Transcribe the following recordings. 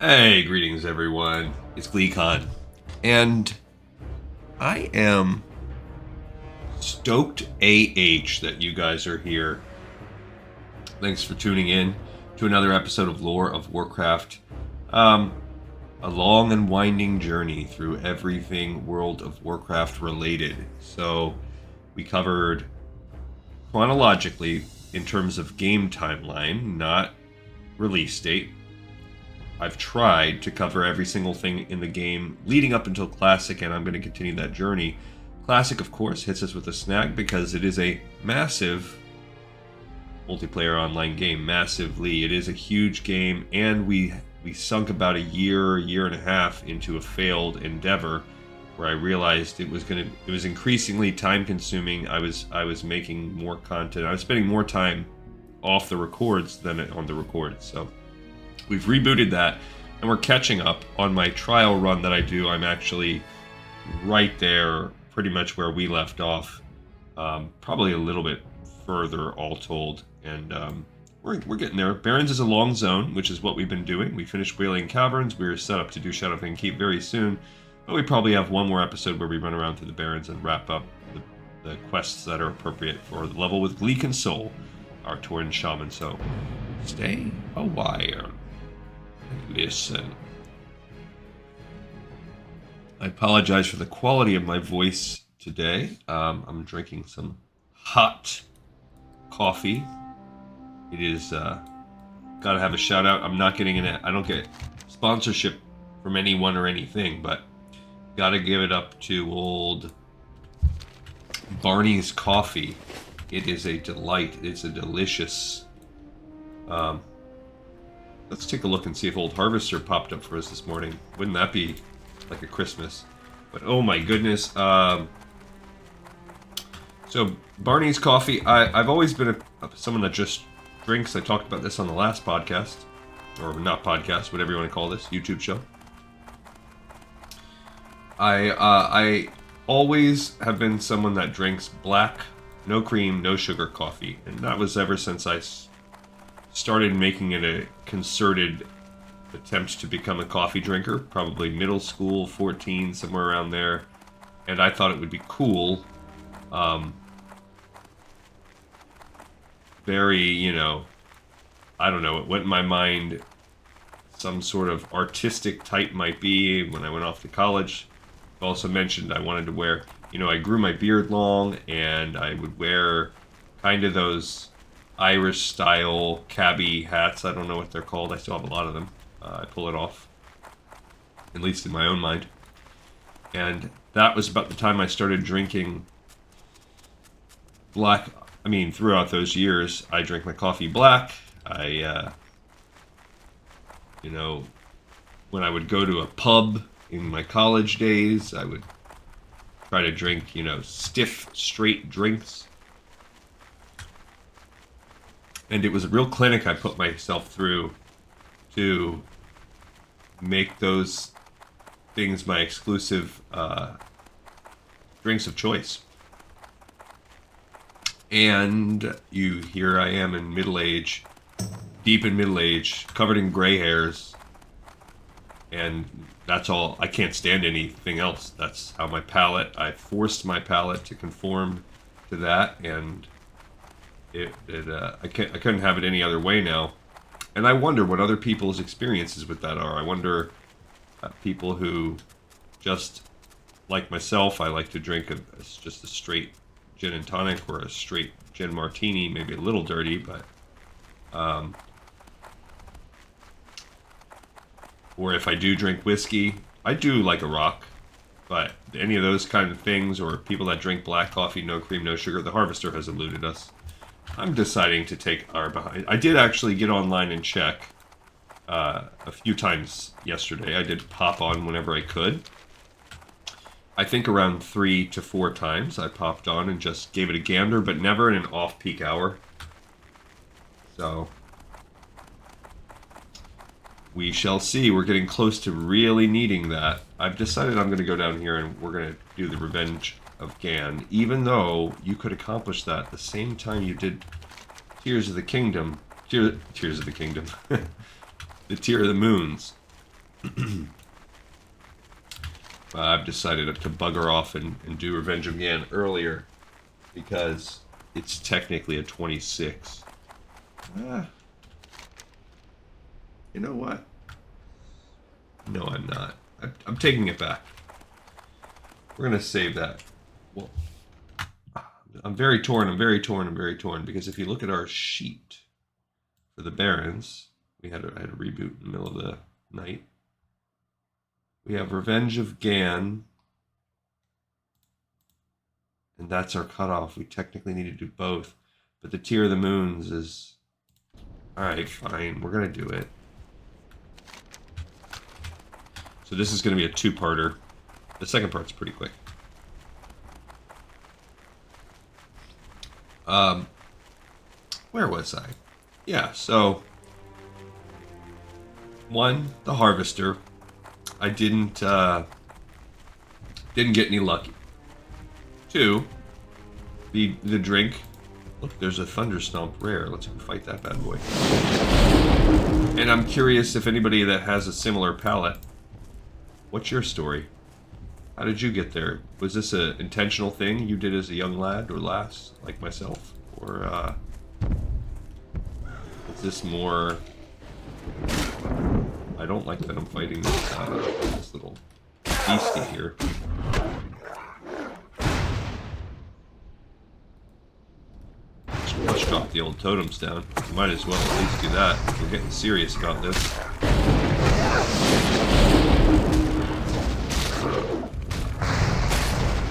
Hey, greetings everyone. It's GleeCon. And I am stoked AH that you guys are here. Thanks for tuning in to another episode of Lore of Warcraft. A long and winding journey through everything World of Warcraft related. So we covered chronologically in terms of game timeline, not release date. I've tried to cover every single thing in the game leading up until Classic, and I'm going to continue that journey. Classic, of course, hits us with a snag because it is a massive multiplayer online game. Massively. It is a huge game, and we sunk about a year and a half into a failed endeavor where I realized it was increasingly time consuming. I was making more content. I was spending more time off the records than on the records. So we've rebooted that, and we're catching up on my trial run that I do. I'm actually right there, pretty much where we left off, probably a little bit further, all told. And we're getting there. Barrens is a long zone, which is what we've been doing. We finished Wailing Caverns. We're set up to do Shadowfang Keep very soon, but we probably have one more episode where we run around through the Barrens and wrap up the quests that are appropriate for the level with Gleek and Soul, our Tauren Shaman. So stay a while. Listen. I apologize for the quality of my voice today. I'm drinking some hot coffee. It is gotta have a shout out. I'm not getting I don't get sponsorship from anyone or anything, but gotta give it up to old Barney's Coffee. It is a delight. It's a delicious. Let's take a look and see if Old Harvester popped up for us this morning. Wouldn't that be like a Christmas? But oh my goodness. So Barney's Coffee, I've always been someone that just drinks. I talked about this on the last podcast. Or not podcast, whatever you want to call this, YouTube show. I always have been someone that drinks black, no cream, no sugar coffee. And that was ever since I started making it a concerted attempt to become a coffee drinker, probably middle school, 14, somewhere around there. And I thought it would be cool. Very, I don't know, it went in my mind some sort of artistic type might be when I went off to college. I also mentioned I wanted to wear, I grew my beard long, and I would wear kind of those Irish style cabbie hats. I don't know what they're called. I still have a lot of them. I pull it off, at least in my own mind. And that was about the time I started drinking black. I mean, throughout those years, I drank my coffee black. When I would go to a pub in my college days, I would try to drink, stiff, straight drinks. And it was a real clinic I put myself through to make those things my exclusive drinks of choice. And here I am in middle age, deep in middle age, covered in gray hairs. And that's all. I can't stand anything else. That's how I forced my palate to conform to that, and I couldn't have it any other way now. And I wonder what other people's experiences with that are. I wonder people who just, like myself, I like to drink just a straight gin and tonic or a straight gin martini, maybe a little dirty, but or if I do drink whiskey, I do like a rock. But any of those kind of things, or people that drink black coffee, no cream, no sugar, the Harvester has eluded us. I'm deciding to take our behind. I did actually get online and check a few times yesterday. I did pop on whenever I could. I think around 3 to 4 times I popped on and just gave it a gander, but never in an off-peak hour. So we shall see. We're getting close to really needing that. I've decided I'm going to go down here and we're going to do the Revenge of Gann, even though you could accomplish that at the same time you did Tears of the Kingdom. Tears of the Kingdom. The Tear of the Moons. I've decided to bugger off and do Revenge of Gann earlier because it's technically a 26. You know what? No, I'm not. I'm taking it back. We're going to save that. Well, I'm very torn. I'm very torn because if you look at our sheet for the Barrens, I had a reboot in the middle of the night. We have Revenge of Gann, and that's our cutoff. We technically need to do both, but the Tear of the Moons is... Alright, fine. We're going to do it. So this is going to be a two-parter. The second part's pretty quick. Where was I? Yeah, so... 1, the Harvester. I didn't get any lucky. 2, the drink. Look, there's a Thunderstomp rare. Let's fight that bad boy. And I'm curious if anybody that has a similar palette, what's your story? How did you get there? Was this an intentional thing you did as a young lad or lass, like myself? Or is this more... I don't like that I'm fighting this little beastie here. Let's drop the old totems down. Might as well at least do that. We're getting serious about this.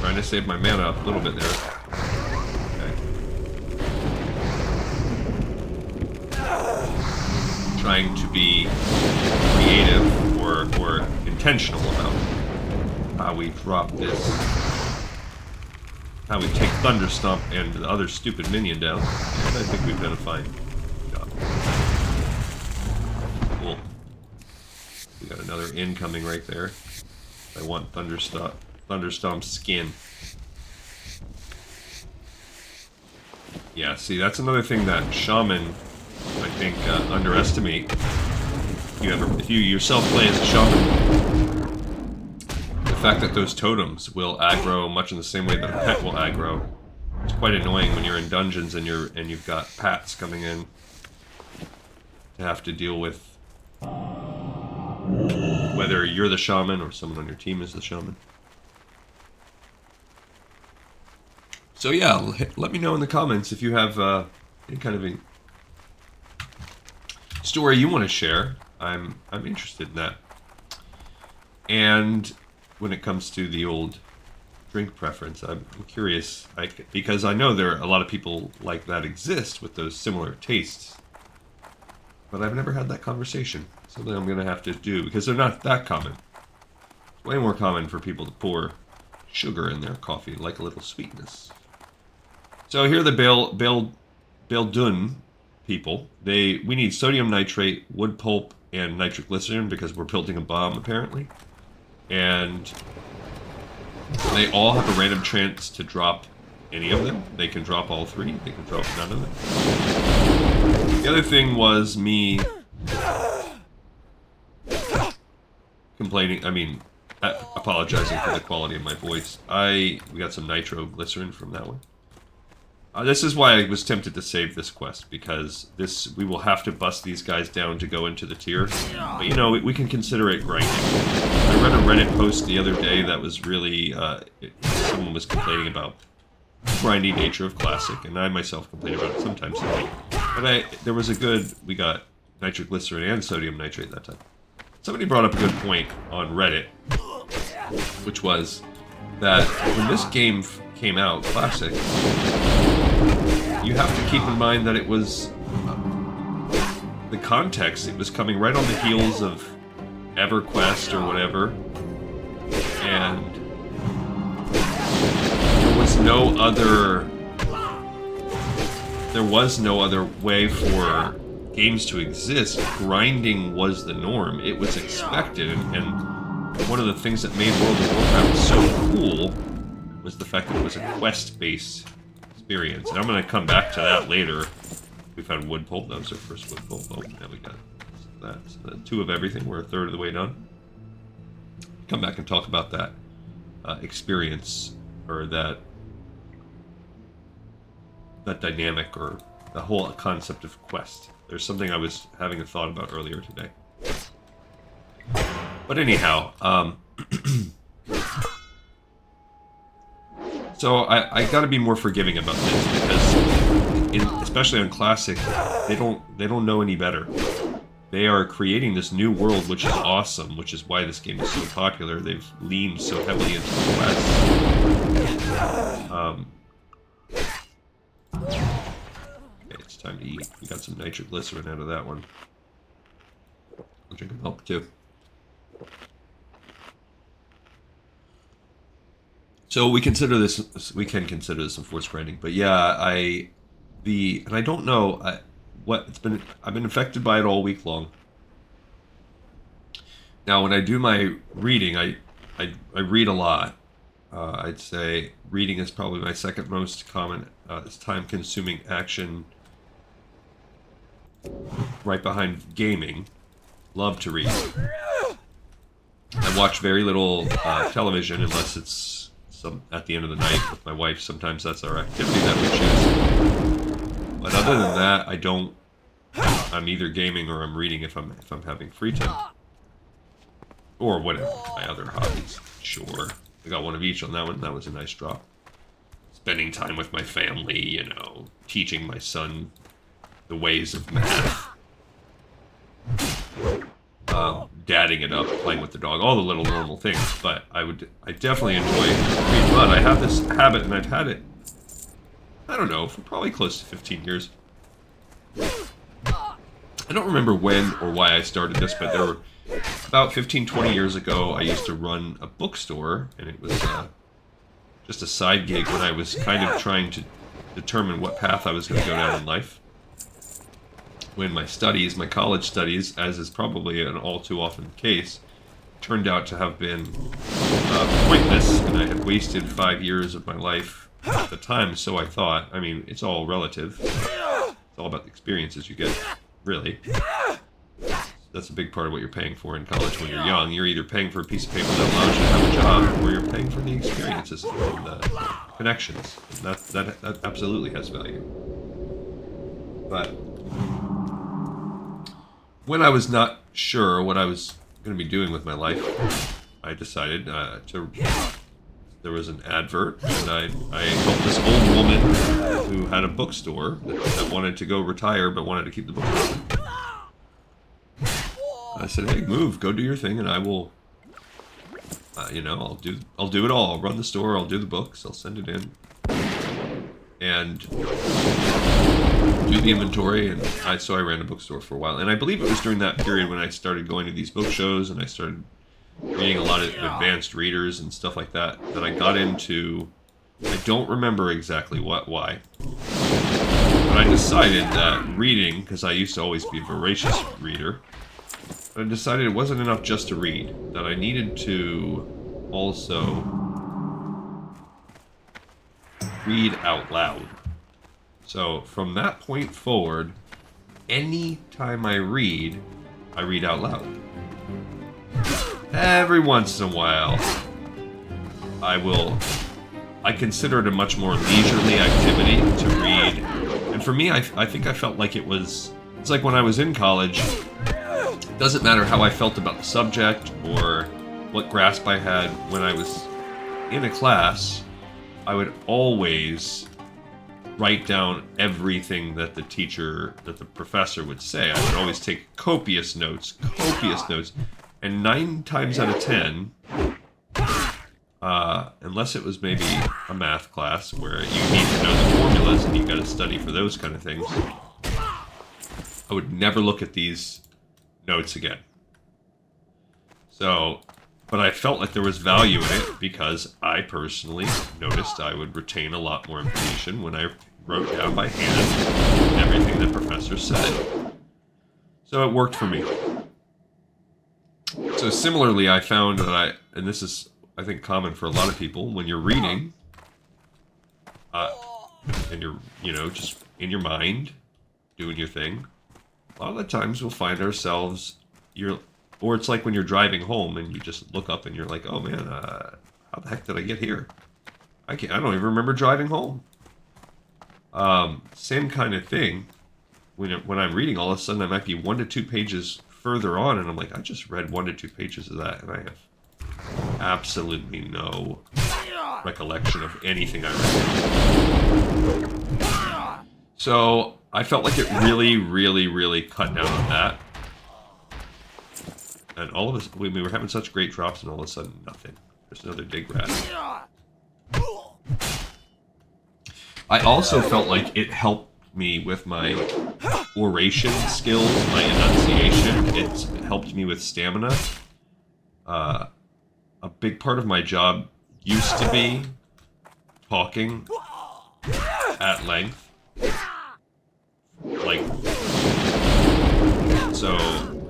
Trying to save my mana up a little bit there. Okay. Trying to be creative or intentional about how we drop this. How we take Thunderstomp and the other stupid minion down. And I think we've done a fine job. Cool. We got another incoming right there. I want Thunderstomp's skin. Yeah, see, that's another thing that Shaman, I think, underestimate. If you yourself play as a Shaman, the fact that those totems will aggro much in the same way that a pet will aggro. It's quite annoying when you're in dungeons and you've got pats coming in to have to deal with whether you're the shaman or someone on your team is the shaman. So yeah, let me know in the comments if you have any kind of a story you want to share. I'm interested in that. And when it comes to the old drink preference, I'm curious, because I know there are a lot of people like that exist with those similar tastes, but I've never had that conversation. Something I'm going to have to do, because they're not that common. It's way more common for people to pour sugar in their coffee, like a little sweetness. So here are the Beldun people. We need sodium nitrate, wood pulp, and nitroglycerin because we're building a bomb, apparently. And they all have a random chance to drop any of them. They can drop all 3. They can drop none of them. The other thing was me complaining, apologizing for the quality of my voice. We got some nitroglycerin from that one. This is why I was tempted to save this quest, because we will have to bust these guys down to go into the tier. But you know, we can consider it grinding. I read a Reddit post the other day that was really, someone was complaining about grindy nature of Classic, and I myself complain about it sometimes. But there was we got nitroglycerin and sodium nitrate that time. Somebody brought up a good point on Reddit, which was that when this game came out, Classic, you have to keep in mind that it was the context. It was coming right on the heels of EverQuest or whatever, and there was no other way for games to exist. Grinding was the norm. It was expected, and one of the things that made World of Warcraft so cool was the fact that it was a quest-based experience. And I'm going to come back to that later. We found wood pulp. That was our first wood pulp. Oh, now we got that. So 2 of everything. We're a third of the way done. come back and talk about that experience, or that dynamic, or the whole concept of quest. There's something I was having a thought about earlier today. But anyhow, so I got to be more forgiving about this, because especially on Classic, they don't know any better. They are creating this new world, which is awesome, which is why this game is so popular. They've leaned so heavily into the quest. Okay, it's time to eat. We got some nitroglycerin out of that one. I'll drink a milk too. So we can consider this enforced grinding, but yeah, and I don't know I've been affected by it all week long. Now, when I do my reading, I read a lot. I'd say reading is probably my second most common, time-consuming action, right behind gaming. Love to read. I watch very little television unless it's at the end of the night with my wife. Sometimes that's our activity that we choose. But other than that, I don't. I'm either gaming or I'm reading if I'm having free time, or whatever my other hobbies. Sure, I got one of each on that one. That was a nice drop. Spending time with my family, teaching my son the ways of math, dadding it up, playing with the dog, all the little normal things. But I definitely enjoy reading. But I have this habit, and I've had it, I don't know, for probably close to 15 years. I don't remember when or why I started this, but there were about 15, 20 years ago, I used to run a bookstore, and it was just a side gig when I was kind of trying to determine what path I was going to go down in life. When my college studies, as is probably an all too often case, turned out to have been pointless, and I had wasted 5 years of my life at the time, so I thought. I mean, it's all relative. It's all about the experiences you get, really. That's a big part of what you're paying for in college when you're young. You're either paying for a piece of paper that allows you to have a job, or you're paying for the experiences and the connections. And that absolutely has value. But when I was not sure what I was going to be doing with my life, I decided there was an advert, and I helped this old woman who had a bookstore that wanted to go retire but wanted to keep the book open. I said, "Hey, move, go do your thing, and I will, I'll do it all. I'll run the store, I'll do the books, I'll send it in, and do the inventory." And so I ran a bookstore for a while, and I believe it was during that period when I started going to these book shows, and I started reading a lot of advanced readers and stuff like that I got into. I don't remember exactly why, but I decided that reading, because I used to always be a voracious reader, but I decided it wasn't enough just to read, that I needed to also read out loud. So from that point forward, any time I read out loud. Every once in a while, I consider it a much more leisurely activity to read. And for me, I think I felt like it's like when I was in college, it doesn't matter how I felt about the subject or what grasp I had when I was in a class, I would always write down everything that the professor would say. I would always take copious notes. And 9 times out of 10, unless it was maybe a math class where you need to know the formulas and you got to study for those kind of things, I would never look at these notes again. So, but I felt like there was value in it because I personally noticed I would retain a lot more information when I wrote down by hand everything the professor said. So it worked for me. So similarly, I found that and this is, I think, common for a lot of people, when you're reading, and you're, just in your mind, doing your thing, a lot of the times we'll find ourselves, Or it's like when you're driving home and you just look up and you're like, oh man, how the heck did I get here? I don't even remember driving home. Same kind of thing. When I'm reading, all of a sudden I might be 1 to 2 pages further on, and I'm like, I just read 1 to 2 pages of that, and I have absolutely no recollection of anything I read. So I felt like it really, really, really cut down on that. And all of us, we were having such great drops, and all of a sudden, nothing. There's another dig rat. I also felt like it helped me with my oration skills, my enunciation. It helped me with stamina. A big part of my job used to be talking at length. Like, so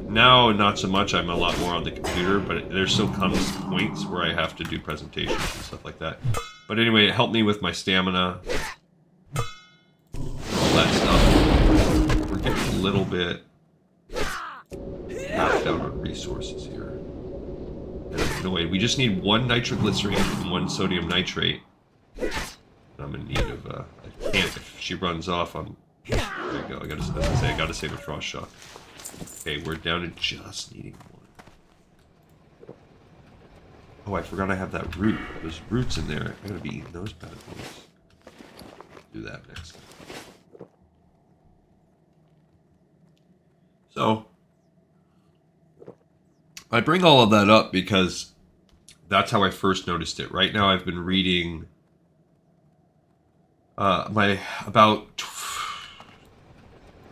now not so much. I'm a lot more on the computer, but there still comes points where I have to do presentations and stuff like that. But anyway, it helped me with my stamina. All that stuff. We're getting a little bit knocked out on resources here. And I'm annoyed. We just need 1 nitroglycerine and 1 sodium nitrate. And I'm in need of, I can't, if she runs off, there you go, I gotta save a frost shock. Okay, we're down to just needing 1. Oh, I forgot I have that root. There's roots in there. I'm gonna be eating those bad boys. Do that next. So, I bring all of that up because that's how I first noticed it. Right now I've been reading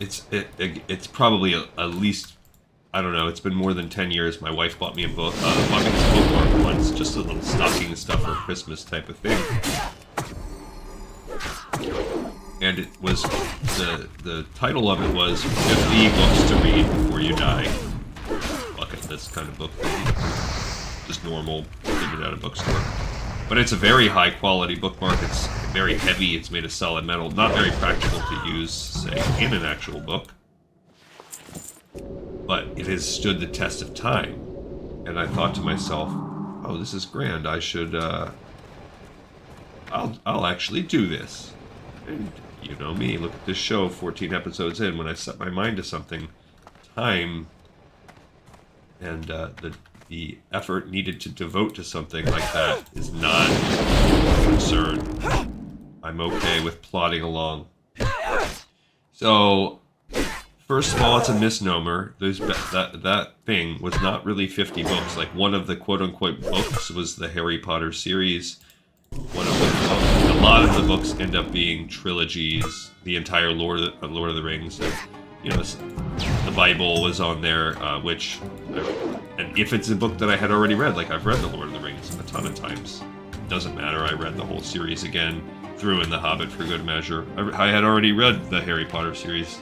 it's probably at least, I don't know, it's been more than 10 years. My wife bought me a book, bought me this bookmark once, just a little stocking stuffer Christmas type of thing. And it was, the title of it was 50 books to read before you die. Bucket list kind of book thing. Just normal, figured out a bookstore. But it's a very high quality bookmark. It's very heavy. It's made of solid metal. Not very practical to use, say, in an actual book. But it has stood the test of time. And I thought to myself, oh, this is grand. I should, I'll actually do this. And you know me, look at this show 14 episodes in. When I set my mind to something, time and the effort needed to devote to something like that is not a concern. I'm okay with plodding along. So, first of all, it's a misnomer. That thing was not really 50 books. Like, one of the quote-unquote books was the Harry Potter series. A lot of the books end up being trilogies. The entire Lord of the Rings. You know, the Bible was on there, which, and if it's a book that I had already read, like I've read the Lord of the Rings a ton of times, doesn't matter. I read the whole series again, threw in the Hobbit for good measure. I had already read the Harry Potter series,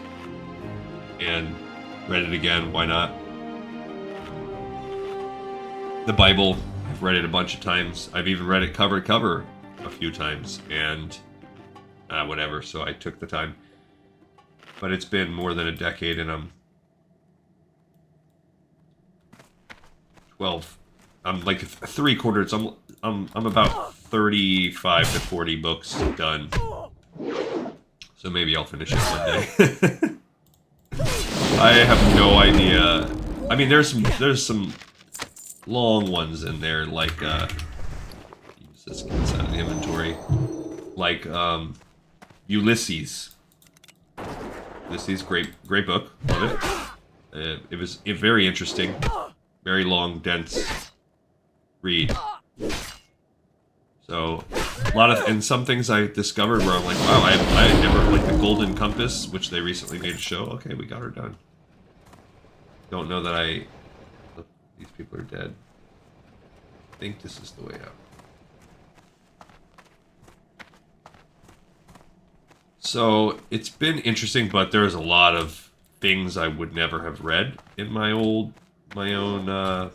and read it again. Why not? The Bible, I've read it a bunch of times. I've even read it cover to cover a few times, and whatever. So I took the time. But it's been more than a decade, and I'm 12. I'm like 3/4. I'm about 35 to 40 books done. So maybe I'll finish it one day. I have no idea. I mean, there's some long ones in there, like use this gets out of the inventory, like Ulysses. Ulysses, great book, love it. It was very interesting, very long, dense read. So a lot of, and some things I discovered where I'm like, wow, I never, like the Golden Compass, which they recently made a show. Okay, we got her done. Don't know that these people are dead. I think this is the way out. So it's been interesting, but there's a lot of things I would never have read in my own I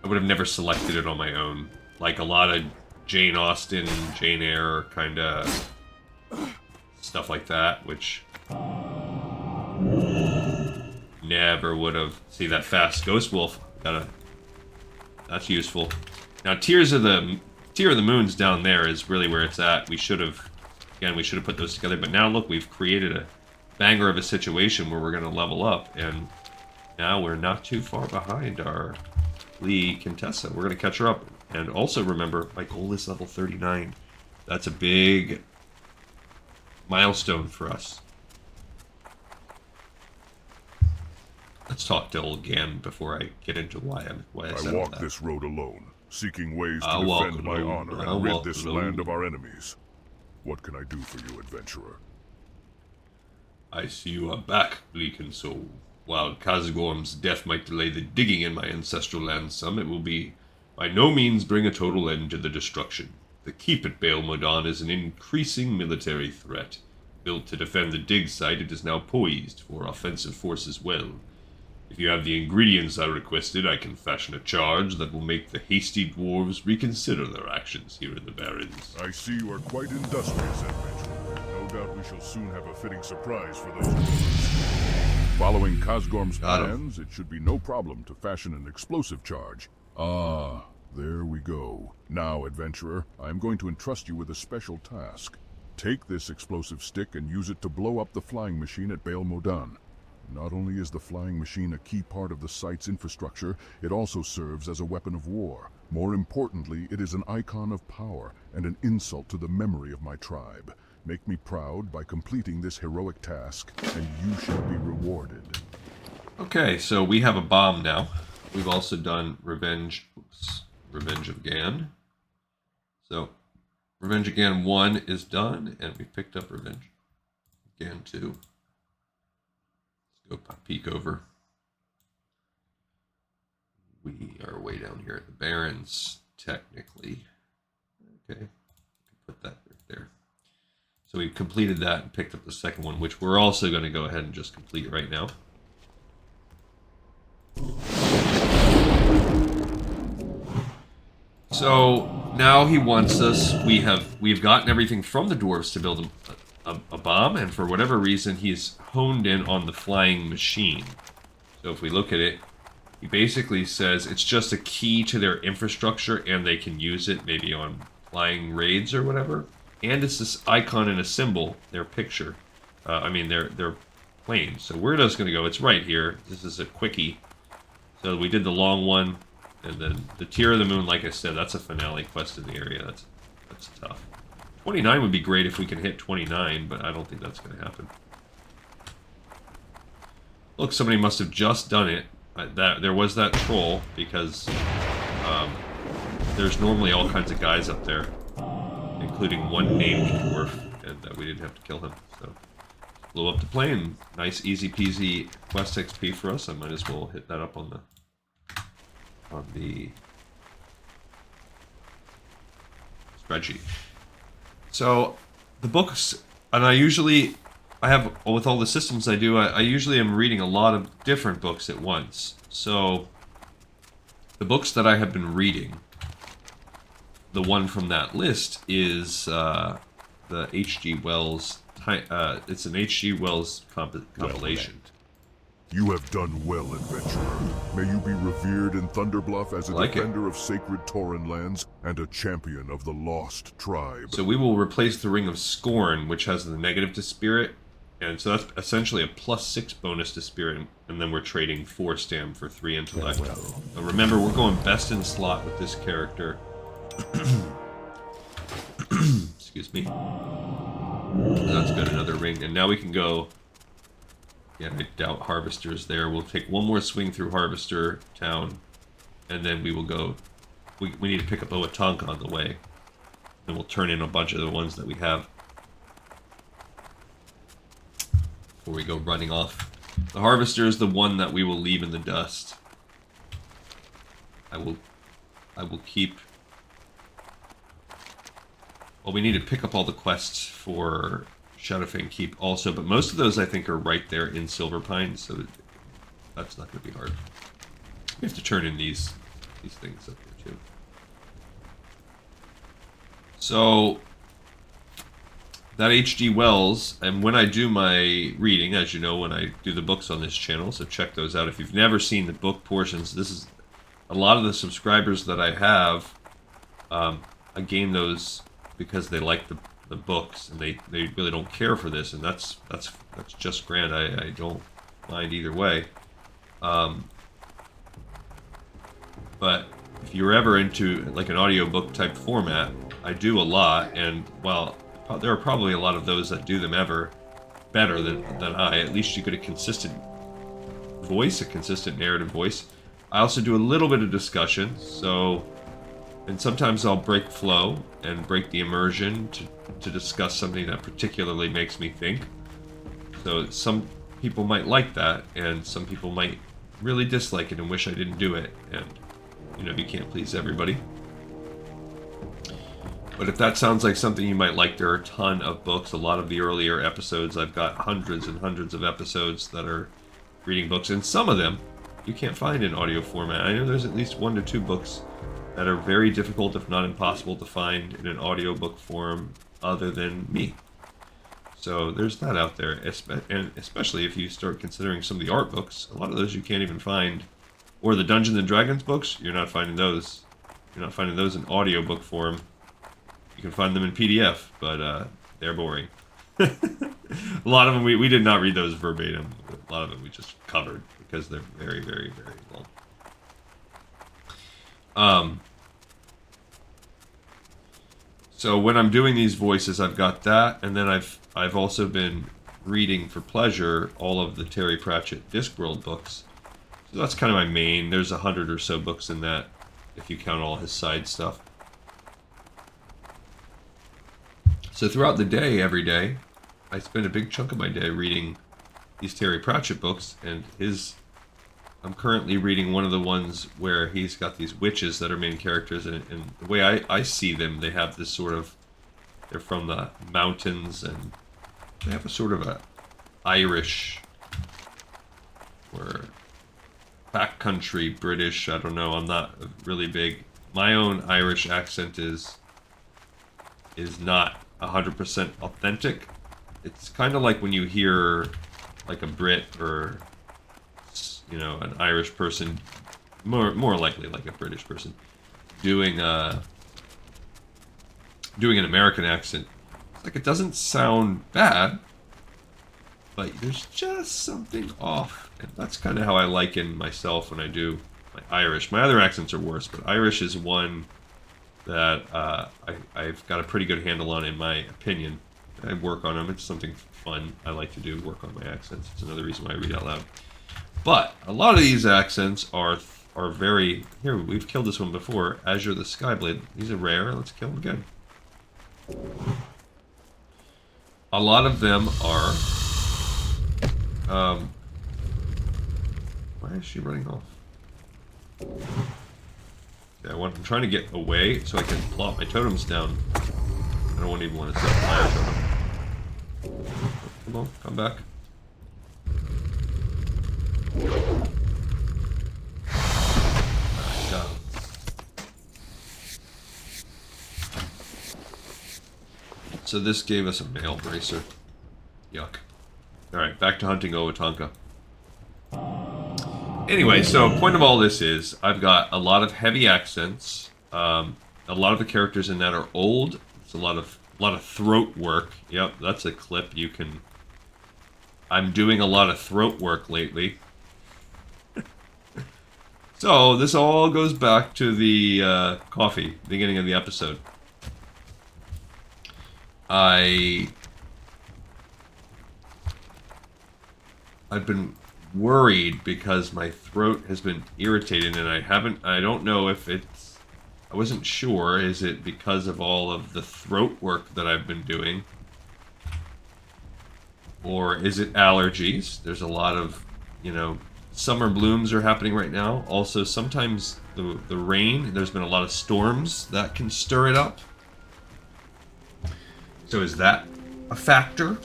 would have never selected it on my own. Like a lot of Jane Austen, Jane Eyre kind of stuff like that, which Never would have. See that fast ghost wolf? That's useful. Now Tear of the Moon's down there is really where it's at. We should have put those together. But now look, we've created a banger of a situation where we're going to level up, and now we're not too far behind our Lee Contessa. We're going to catch her up. And also remember, my goal is level 39. That's a big milestone for us. Let's talk to old Gann before I get into why I said I walk that. this road alone, seeking ways to defend my honor and rid this land of our enemies. What can I do for you, adventurer? I see you are back, bleak and soul. While Kazagorm's death might delay the digging in my ancestral land some, it will be by no means bring a total end to the destruction. The keep at Baal Modan is an increasing military threat. Built to defend the dig site, it is now poised for offensive force as well. If you have the ingredients I requested, I can fashion a charge that will make the hasty dwarves reconsider their actions here in the Barrens. I see you are quite industrious, adventurer. No doubt we shall soon have a fitting surprise for those following Kazgorm's plans, it should be no problem to fashion an explosive charge. Ah, there we go. Now, adventurer, I am going to entrust you with a special task. Take this explosive stick and use it to blow up the flying machine at Baal Modan. Not only is the flying machine a key part of the site's infrastructure, it also serves as a weapon of war. More importantly, it is an icon of power and an insult to the memory of my tribe. Make me proud by completing this heroic task, and you shall be rewarded. Okay, so we have a bomb now. We've also done Revenge of Gann. So, Revenge of Gann 1 is done, and we picked up Revenge of Gann 2. Let's go peek over. We are way down here at the Barrens, technically. Okay, put that right there. So we've completed that and picked up the second one, which we're also going to go ahead and just complete right now. So now he wants us. We've gotten everything from the dwarves to build a bomb, and for whatever reason, he's honed in on the flying machine. So if we look at it, he basically says it's just a key to their infrastructure, and they can use it maybe on flying raids or whatever. And it's this icon and a symbol, their picture. Their plane. So where that's going to go? It's right here. This is a quickie. So we did the long one, and then the Tear of the Moon. Like I said, that's a finale quest in the area. That's tough. 29 would be great if we can hit 29, but I don't think that's going to happen. Look, somebody must have just done it. There was that troll, because there's normally all kinds of guys up there, including one named dwarf, and we didn't have to kill him. So blew up the plane. Nice, easy peasy quest XP for us. I might as well hit that up on the spreadsheet. So the books, and I have, with all the systems I do, I usually am reading a lot of different books at once. So the books that I have been reading, the one from that list is the H.G. Wells. It's an H.G. Wells compilation. You have done well, adventurer. May you be revered in Thunderbluff as a defender of sacred Tauren lands and a champion of the lost tribe. So we will replace the Ring of Scorn, which has the negative to spirit, and so that's essentially a +6 bonus to spirit, and then we're trading 4 stam for 3 intellect. But remember, we're going best in slot with this character. Excuse me. That's good, another ring, and now we can go. Yeah, I doubt Harvester's there. We'll take one more swing through Harvester Town, and then we will go. We need to pick up Owatanka on the way, and we'll turn in a bunch of the ones that we have before we go running off. The Harvester is the one that we will leave in the dust. I will keep. Well, we need to pick up all the quests for Shadowfang Keep also, but most of those I think are right there in Silver Pine, so that's not going to be hard. We have to turn in these things up there too. So that H.G. Wells, and when I do my reading, as you know, when I do the books on this channel, so check those out. If you've never seen the book portions, this is a lot of the subscribers that I have. I gain those because they like the books, and they really don't care for this, and that's just grand. I don't mind either way. But if you're ever into like an audiobook type format, I do a lot, and while there are probably a lot of those that do them better than I, at least you get a consistent voice, a consistent narrative voice. I also do a little bit of discussion, and sometimes I'll break flow and break the immersion to discuss something that particularly makes me think. So some people might like that, and some people might really dislike it and wish I didn't do it, and you can't please everybody. But if that sounds like something you might like, there are a ton of books. A lot of the earlier episodes, I've got hundreds and hundreds of episodes that are reading books, and some of them you can't find in audio format. I know there's at least 1 to 2 books that are very difficult, if not impossible, to find in an audiobook form other than me. So there's that out there, and especially if you start considering some of the art books, a lot of those you can't even find. Or the Dungeons and Dragons books, you're not finding those. You're not finding those in audiobook form. You can find them in PDF, but they're boring. A lot of them, we did not read those verbatim. A lot of them we just covered because they're very, very, very long. So when I'm doing these voices, I've got that, and then I've also been reading for pleasure all of the Terry Pratchett Discworld books. So that's kind of my main. There's 100 or so books in that, if you count all his side stuff. So throughout the day, every day, I spend a big chunk of my day reading these Terry Pratchett books, and I'm currently reading one of the ones where he's got these witches that are main characters, and the way I see them, they have this sort of, they're from the mountains, and they have a sort of a Irish or backcountry British, I don't know, I'm not really big. My own Irish accent is not 100% authentic. It's kind of like when you hear like a Brit or an Irish person, more likely like a British person, doing an American accent. It's like it doesn't sound bad, but there's just something off, and that's kind of how I liken myself when I do my Irish. My other accents are worse, but Irish is one that I've got a pretty good handle on, in my opinion. I work on them. It's something fun I like to do, work on my accents. It's another reason why I read out loud. But a lot of these accents are very... Here, we've killed this one before. Azure the Skyblade. These are rare. Let's kill them again. A lot of them are... why is she running off? Yeah, I'm trying to get away so I can plop my totems down. I don't even want to set fire to them. Come on, come back. Got him. So this gave us a male bracer. Yuck. Alright, back to hunting Owatanka. Anyway, so point of all this is, I've got a lot of heavy accents. A lot of the characters in that are old. It's a lot of throat work. Yep, that's a clip you can... I'm doing a lot of throat work lately. So, this all goes back to the coffee, beginning of the episode. I've been worried because my throat has been irritated, and I don't know if it's, I wasn't sure, is it because of all of the throat work that I've been doing? Or is it allergies? There's a lot of, summer blooms are happening right now. Also, sometimes the rain, there's been a lot of storms that can stir it up. So is that a factor?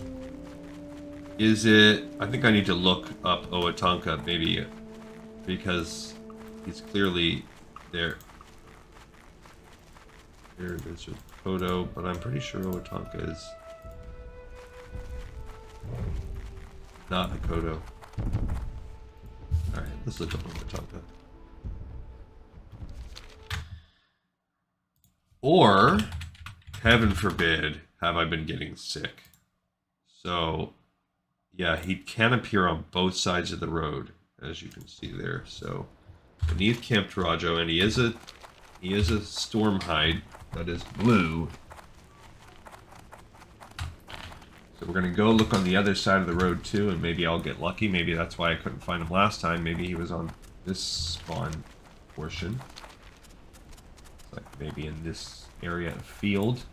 Is it... I think I need to look up Owatanka, maybe, because he's clearly there. There's a photo, but I'm pretty sure Owatanka is not Hakoto. Alright, let's look up Owatanka. Or, heaven forbid, have I been getting sick. So, yeah, he can appear on both sides of the road, as you can see there. So, beneath Camp Tarajo, and he is a storm hide that is blue. So we're going to go look on the other side of the road too, and maybe I'll get lucky. Maybe that's why I couldn't find him last time. Maybe he was on this spawn portion. Like maybe in this area of field.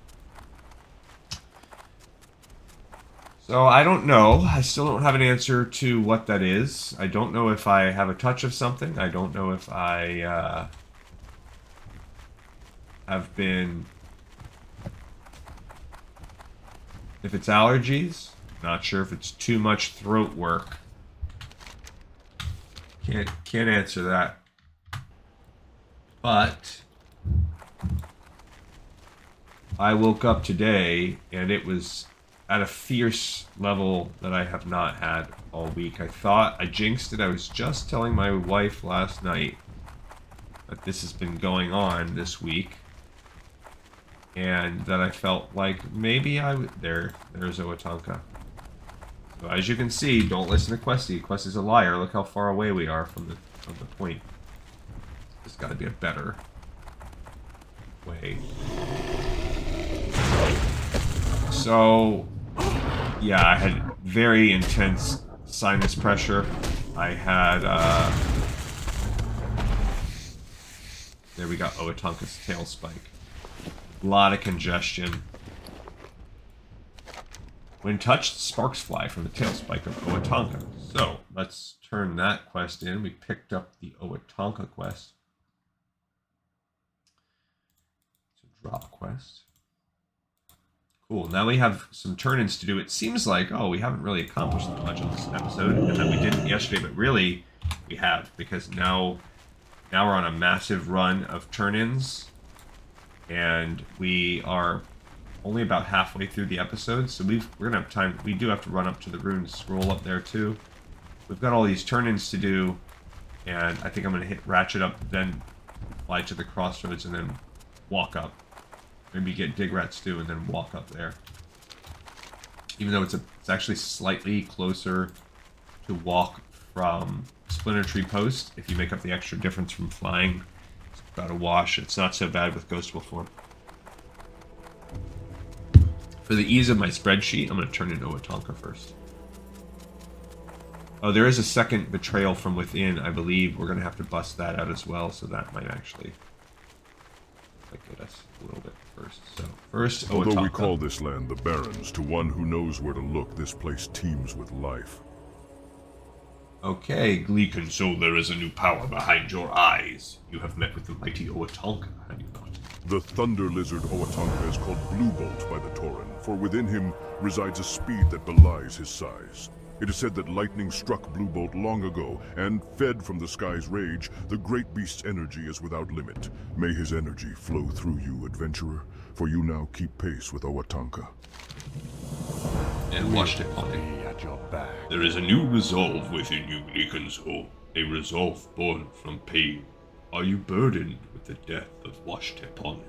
So I don't know. I still don't have an answer to what that is. I don't know if I have a touch of something. I don't know if I have been... If it's allergies. Not sure if it's too much throat work. Can't answer that. But I woke up today and it was at a fierce level that I have not had all week. I thought I jinxed it. I was just telling my wife last night that this has been going on this week. And that I felt like maybe I would... There's Owatanka. So as you can see, don't listen to Questy. Questy's a liar. Look how far away we are from the point. There's got to be a better way. So, yeah, I had very intense sinus pressure. I had, there we got Owatanka's tail spike. A lot of congestion. When touched, sparks fly from the tail spike of Owatanka. So, let's turn that quest in. We picked up the Owatanka quest. It's a drop quest. Cool, now we have some turn-ins to do. It seems like, oh, we haven't really accomplished much on this episode, and that we didn't yesterday, but really, we have, because now we're on a massive run of turn-ins, and we are only about halfway through the episode, so we're going to have time. We do have to run up to the rune scroll up there, too. We've got all these turn-ins to do, and I think I'm going to hit Ratchet up, then fly to the crossroads, and then walk up. Maybe get Dig Rat Stew and then walk up there. Even though it's actually slightly closer to walk from Splinter Tree Post. If you make up the extra difference from flying, it's about a wash. It's not so bad with Ghostable form. For the ease of my spreadsheet, I'm going to turn in Owatanka first. Oh, there is a second Betrayal from Within. I believe we're going to have to bust that out as well, so that might actually get us a little bit first. So, first, Owatanka. Although we call this land the Barrens, to one who knows where to look, this place teems with life. Okay, Gleekan, so there is a new power behind your eyes. You have met with the mighty Owatanka, have you not? The thunder lizard Owatanka is called Blue Bolt by the Tauren, for within him resides a speed that belies his size. It is said that lightning struck Blue Bolt long ago, and fed from the sky's rage, the great beast's energy is without limit. May his energy flow through you, adventurer, for you now keep pace with Owatanka. And Washte Pawne. At your back. There is a new resolve within you, Gleekan, so a resolve born from pain. Are you burdened with the death of Washte Pawne?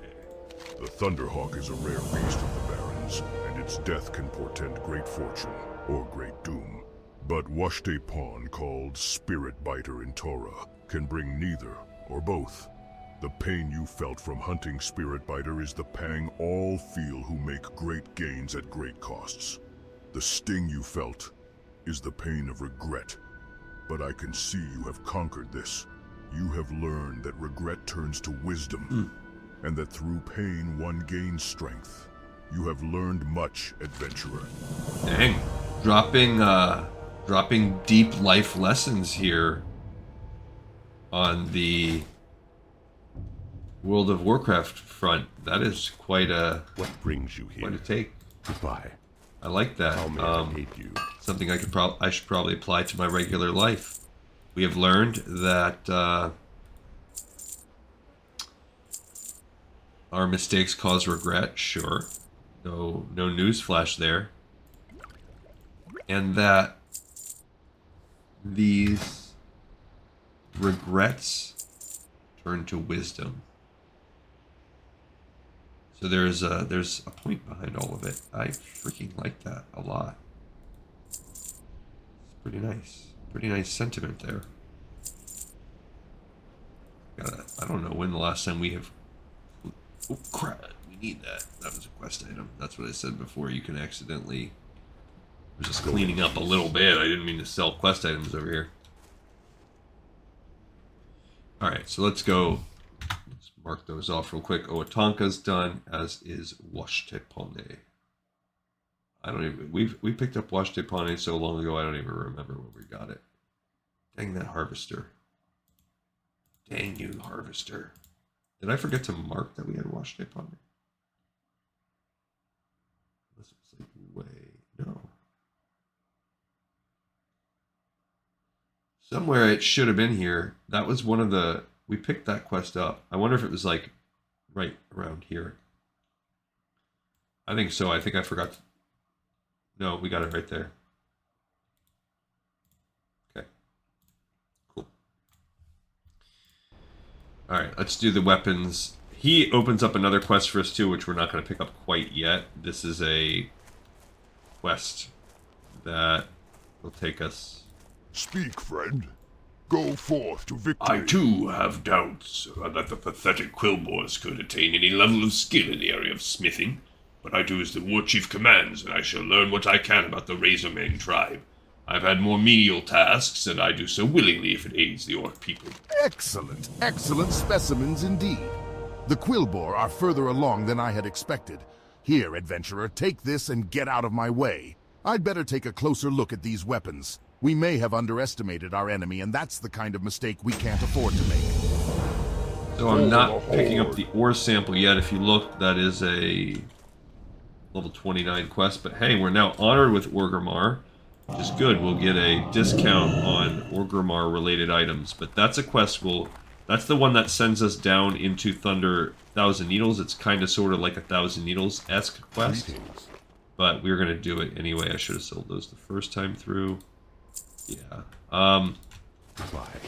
The Thunderhawk is a rare beast of the Barrens, and its death can portend great fortune or great doom. But Washte Pawne, called Spirit Biter in Torah, can bring neither or both. The pain you felt from hunting Spirit Biter is the pang all feel who make great gains at great costs. The sting you felt is the pain of regret. But I can see you have conquered this. You have learned that regret turns to wisdom, and that through pain one gains strength. You have learned much, adventurer. Dang. Dropping deep life lessons here on the World of Warcraft front. That is quite a... What brings you here? Quite a take. Goodbye. I like that. How may I aid you? Something I should probably apply to my regular life. We have learned that our mistakes cause regret. Sure, no newsflash there. And that these regrets turn to wisdom. So there's a point behind all of it. I freaking like that a lot. It's pretty nice. Pretty nice sentiment there. I don't know when the last time we have... Oh, crap. We need that. That was a quest item. That's what I said before. You can accidentally... I was just cleaning up a little bit. I didn't mean to sell quest items over here. Alright, so let's go... Let's mark those off real quick. Owatanka's done, as is Washte Pawne. I don't even... We picked up Washte Pawne so long ago, I don't even remember when we got it. Dang that harvester. Dang you, harvester. Did I forget to mark that we had Washte Pawne? This looks like way... No. Somewhere it should have been here. That was one of the... We picked that quest up. I wonder if it was like right around here. I think so. I think I forgot. No, we got it right there. Okay. Cool. Alright, let's do the weapons. He opens up another quest for us too, which we're not going to pick up quite yet. This is a quest that will take us... Speak, friend. Go forth to victory. I too have doubts that the pathetic Quillboars could attain any level of skill in the area of smithing, but I do as the war chief commands, and I shall learn what I can about the Razormane tribe. I've had more menial tasks, and I do so willingly if it aids the Orc people. Excellent, excellent specimens indeed. The Quillboar are further along than I had expected. Here, adventurer, take this and get out of my way. I'd better take a closer look at these weapons. We may have underestimated our enemy, and that's the kind of mistake we can't afford to make. So I'm not picking up the ore sample yet. If you look, that is a level 29 quest. But hey, we're now honored with Orgrimmar, which is good. We'll get a discount on Orgrimmar related items. But that's a quest that's the one that sends us down into Thunder Thousand Needles. It's kind of sort of like a Thousand Needles-esque quest. But we're going to do it anyway. I should have sold those the first time through. Yeah. I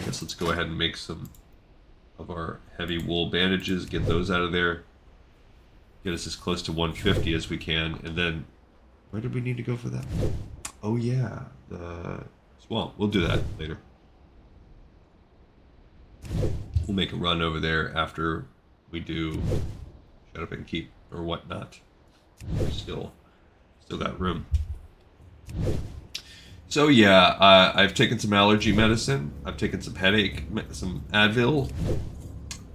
guess let's go ahead and make some of our heavy wool bandages, get those out of there, get us as close to 150 as we can, and then where do we need to go for that? Oh yeah, the swamp. We'll do that later. We'll make a run over there after we do Shut Up and Keep or whatnot. Still got room. So yeah, I've taken some allergy medicine, I've taken some headache, some Advil,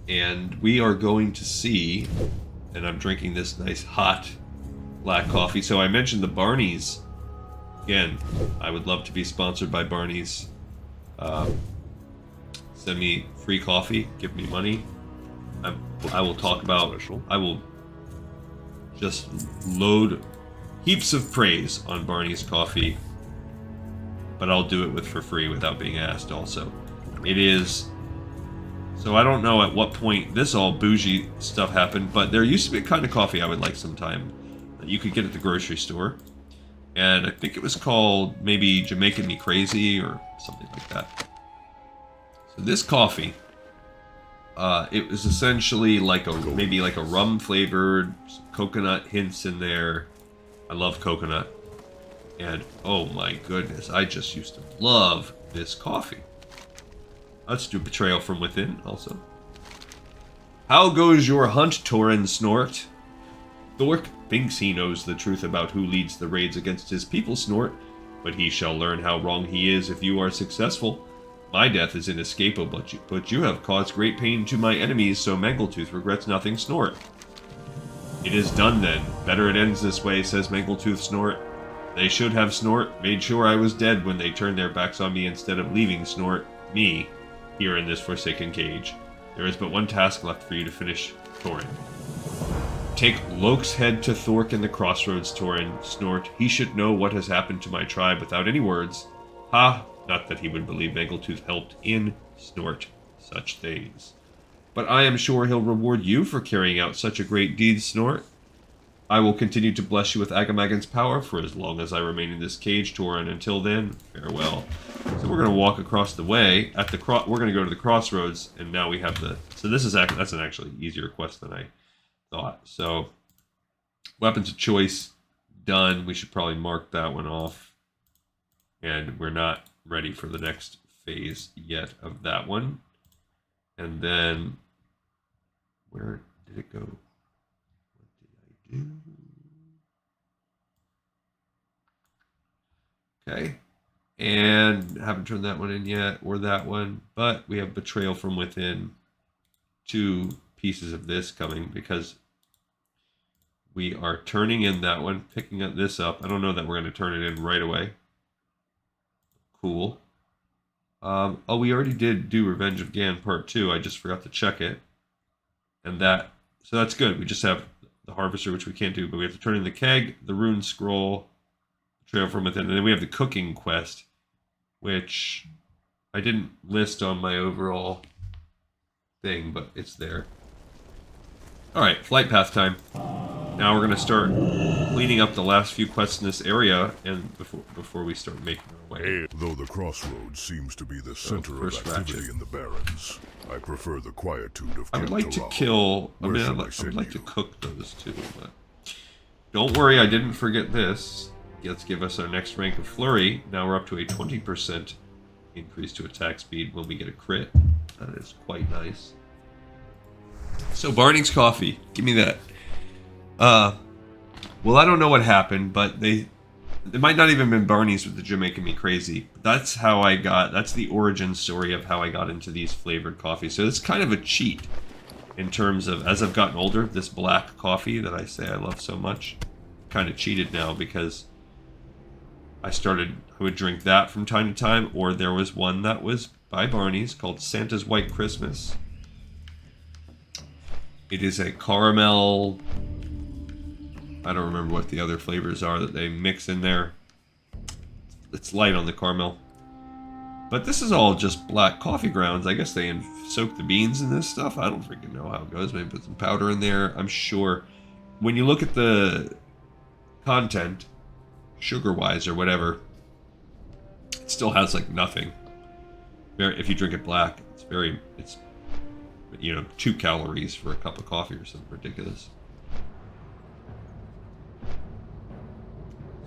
and we are going to see, and I'm drinking this nice hot black coffee. So I mentioned the Barneys. Again, I would love to be sponsored by Barneys. Send me free coffee, give me money. I will talk about, I will just load heaps of praise on Barney's coffee. But I'll do it for free without being asked also. It is... So I don't know at what point this all bougie stuff happened, but there used to be a kind of coffee I would like sometime that you could get at the grocery store. And I think it was called maybe Jamaican Me Crazy or something like that. So this coffee, it was essentially like maybe like a rum flavored, coconut hints in there. I love coconut. And, oh my goodness, I just used to love this coffee. Let's do Betrayal from Within, also. How goes your hunt, Tauren Snort? Thork thinks he knows the truth about who leads the raids against his people, Snort, but he shall learn how wrong he is if you are successful. My death is inescapable, but you have caused great pain to my enemies, so Mangletooth regrets nothing, Snort. It is done then. Better it ends this way, says Mangletooth, Snort. They should have, Snort, made sure I was dead when they turned their backs on me instead of leaving, Snort, me, here in this forsaken cage. There is but one task left for you to finish, Tauren. Take Lok's head to Thork in the crossroads, Tauren, Snort. He should know what has happened to my tribe without any words. Ha! Not that he would believe Mangletooth helped in, Snort, such things. But I am sure he'll reward you for carrying out such a great deed, Snort. I will continue to bless you with Agamagan's power for as long as I remain in this cage, Torin. Until then, farewell. So we're going to walk across the way. We're going to go to the crossroads, and now we have the... So this is that's an actually easier quest than I thought. So, weapons of choice, done. We should probably mark that one off. And we're not ready for the next phase yet of that one. And then, where did it go? What did I do? Okay. And haven't turned that one in yet, or that one. But we have Betrayal from Within. 2 pieces of this coming, because we are turning in that one, picking up this up. I don't know that we're going to turn it in right away. Cool. Oh, we already did do Revenge of Gann Part 2. I just forgot to check it. And that, so that's good. We just have the Harvester, which we can't do, but we have to turn in the Keg, the Rune Scroll, Trail from Within, and then we have the Cooking Quest, which I didn't list on my overall thing, but it's there. Alright, flight path time. Now we're going to start cleaning up the last few quests in this area, and before we start making our way. Though the crossroads seems to be the center of activity in the Barrens, I prefer the quietude of I would like to Camp kill... I Where mean, shall I would send like to you? cook those too, but... Don't worry, I didn't forget this. Let's give us our next rank of Flurry. Now we're up to a 20% increase to attack speed when we get a crit. That is quite nice. So, Barney's coffee. Give me that. Well, I don't know what happened, but it might not even been Barney's with the Jamaican me crazy. That's how I got, that's the origin story of how I got into these flavored coffees. So it's kind of a cheat in terms of, as I've gotten older, this black coffee that I say I love so much, kind of cheated now because I would drink that from time to time, or there was one that was by Barney's called Santa's White Christmas. It is a caramel... I don't remember what the other flavors are that they mix in there. It's light on the caramel. But this is all just black coffee grounds. I guess they soak the beans in this stuff. I don't freaking know how it goes. Maybe put some powder in there. I'm sure. When you look at the content, sugar-wise or whatever, it still has like nothing. If you drink it black, it's 2 calories for a cup of coffee or something ridiculous.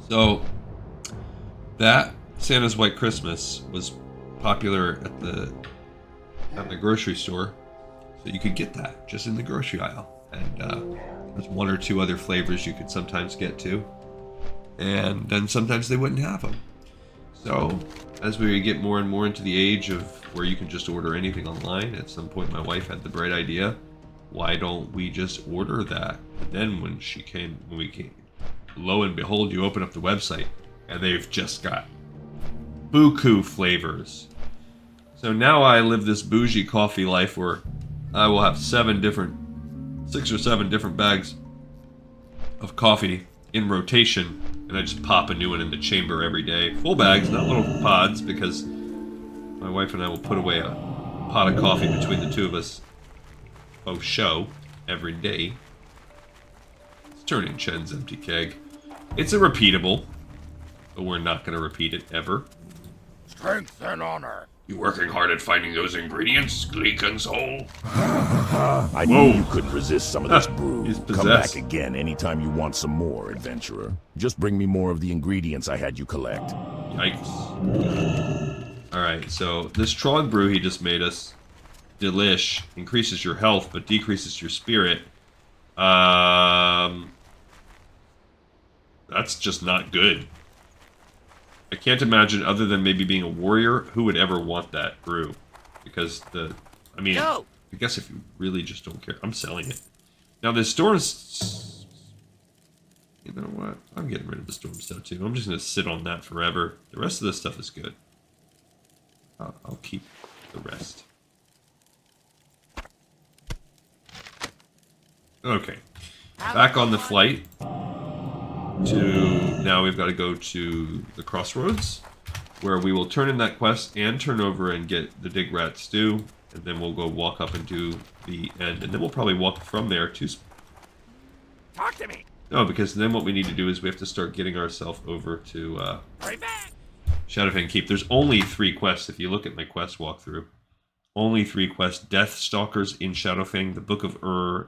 So, that Santa's White Christmas was popular at the grocery store. So you could get that just in the grocery aisle. And there's 1 or 2 other flavors you could sometimes get to. And then sometimes they wouldn't have them. So, as we get more and more into the age of where you can just order anything online, at some point my wife had the bright idea, why don't we just order that? And then when we came, lo and behold, you open up the website, and they've just got buku flavors. So now I live this bougie coffee life where I will have 6 or 7 different bags of coffee in rotation, and I just pop a new one in the chamber every day. Full bags, not little pods, because my wife and I will put away a pot of coffee between the two of us show every day. Let's turn in Chen's empty keg. It's a repeatable, but we're not going to repeat it ever. Strength and honor. You working hard at finding those ingredients, Gleekan's hole? I knew you couldn't resist some of this brew. He's Come back possessed. again anytime you want some more, adventurer. Just bring me more of the ingredients I had you collect. Yikes. Alright, so this Trog brew he just made us, delish, increases your health but decreases your spirit. That's just not good. I can't imagine, other than maybe being a warrior, who would ever want that brew. Because I guess if you really just don't care. I'm selling it. Now the storm's... You know what? I'm getting rid of the storm stuff too. I'm just going to sit on that forever. The rest of this stuff is good. I'll keep the rest. Okay. Back on the flight. Now we've got to go to the crossroads, where we will turn in that quest and turn over and get the Dig Rat Stew, and then we'll go walk up and do the end, and then we'll probably walk from there to... Talk to me. No, because then what we need to do is we have to start getting ourselves over to Shadowfang Keep. There's only 3 quests if you look at my quest walkthrough. Only 3 quests. Death Stalkers in Shadowfang, the Book of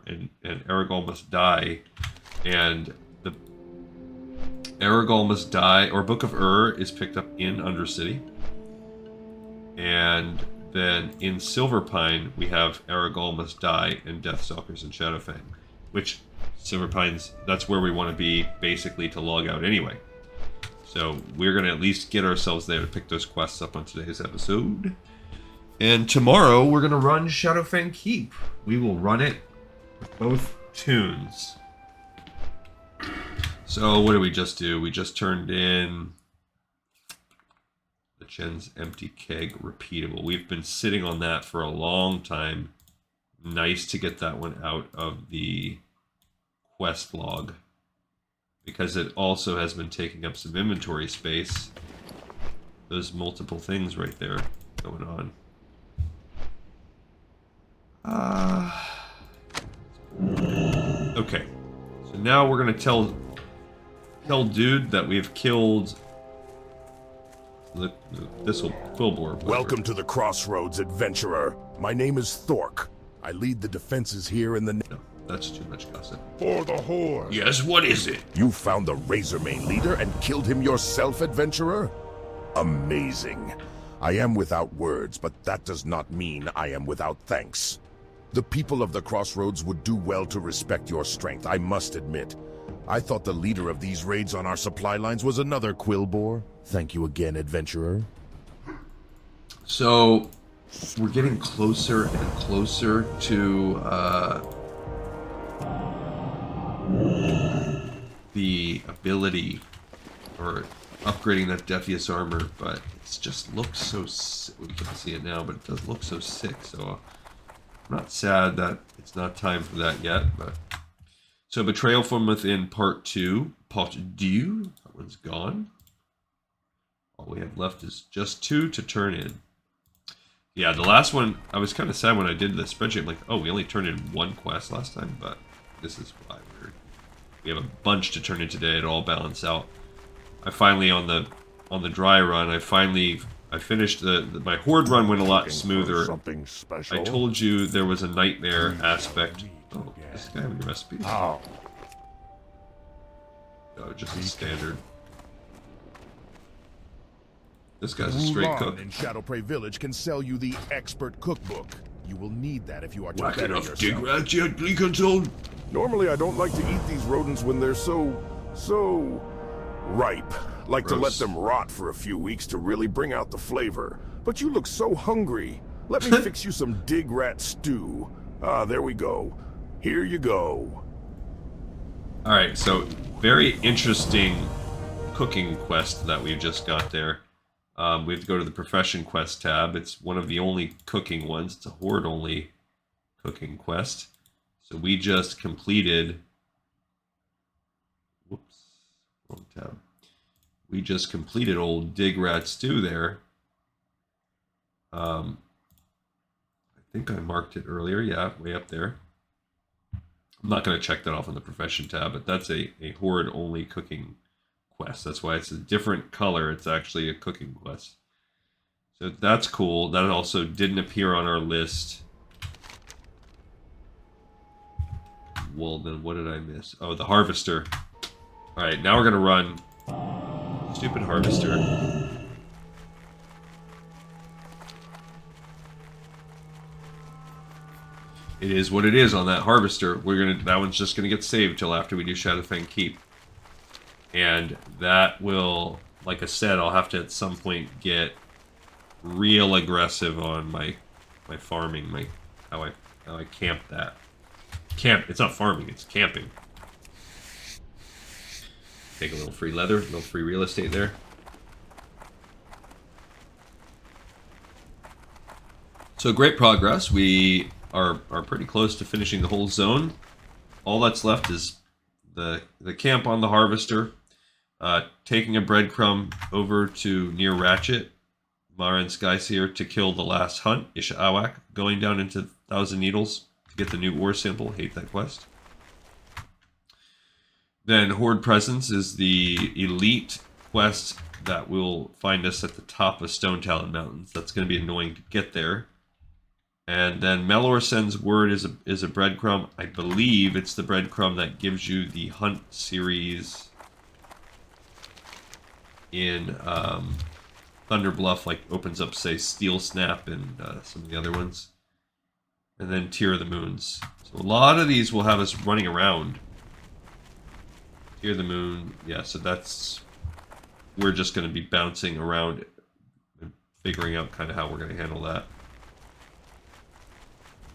and Aragorn Must Die. And the Aragorn Must Die, or Book of is picked up in Undercity. And then in Silverpine, we have Aragorn Must Die and Death Stalkers in Shadowfang. Which, Silverpine's, that's where we want to be, basically, to log out anyway. So, we're going to at least get ourselves there to pick those quests up on today's episode. And tomorrow, we're going to run Shadowfang Keep. We will run it with both tunes. So, what did we just do? We just turned in the Chen's Empty Keg Repeatable. We've been sitting on that for a long time. Nice to get that one out of the quest log, because it also has been taking up some inventory space. Those multiple things right there going on. Okay, so now we're gonna tell dude that we've killed this Quillboar. Welcome to the Crossroads, adventurer. My name is Thork. I lead the defenses here in the... No, that's too much gossip. For the Horde. Yes, what is it? You found the Razormane leader and killed him yourself, adventurer? Amazing. I am without words, but that does not mean I am without thanks. The people of the Crossroads would do well to respect your strength, I must admit. I thought the leader of these raids on our supply lines was another Quillboar. Thank you again, adventurer. So, we're getting closer and closer to the ability or upgrading that Defius armor, but it just looks so we can't see it now, but it does look so sick. So I'm not sad that it's not time for that yet. But so Betrayal from Within Part 2, that one's gone. All we have left is just 2 to turn in. Yeah, the last one, I was kind of sad when I did the spreadsheet. I'm like, oh, we only turned in 1 quest last time, but this is why we have a bunch to turn in today. It all balanced out. I finally, on the dry run, I finished my horde run went a lot smoother. Something special. I told you there was a nightmare aspect. Oh, this guy have any recipes? How? No, just a standard. This guy's a straight cook. in Shadowprey Village can sell you the expert cookbook. You will need that if you are to Whack better enough dig yourself. rats yet, Gleeconson? Normally, I don't like to eat these rodents when they're so ripe. Like to let Gross. them rot for a few weeks to really bring out the flavor. But you look so hungry. Let me fix you some dig rat stew. Ah, there we go. Here you go. Alright, so very interesting cooking quest that we just got there. We have to go to the Profession Quest tab. It's one of the only cooking ones. It's a Horde-only cooking quest. So we just completed... Whoops. Wrong tab. We just completed old Dig Rat Stew there. I think I marked it earlier. Yeah, way up there. I'm not going to check that off on the Profession tab, but that's a Horde-only cooking quest. That's why it's a different color. It's actually a cooking quest. So that's cool. That also didn't appear on our list. Well, then what did I miss? Oh, the Harvester. Alright, now we're going to run stupid Harvester. It is what it is on that Harvester. That one's just gonna get saved till after we do Shadowfang Keep. And that will, like I said, I'll have to at some point get real aggressive on my farming, how I camp that. It's not farming, it's camping. Take a little free leather, a little free real estate there. So great progress. We are pretty close to finishing the whole zone. All that's left is the camp on the Harvester, taking a breadcrumb over to near Ratchet, Mara and Skyseer to kill the last hunt, Isha Awak, going down into Thousand Needles to get the new ore sample. Hate that quest. Then Horde Presence is the elite quest that will find us at the top of Stone Talon Mountains. That's going to be annoying to get there. And then Melor Sends Word is a breadcrumb. I believe it's the breadcrumb that gives you the Hunt series in Thunder Bluff, like opens up, say, Steel Snap and some of the other ones. And then Tear of the Moons. So a lot of these will have us running around. Tear of the Moon, yeah, so that's... We're just going to be bouncing around and figuring out kind of how we're going to handle that.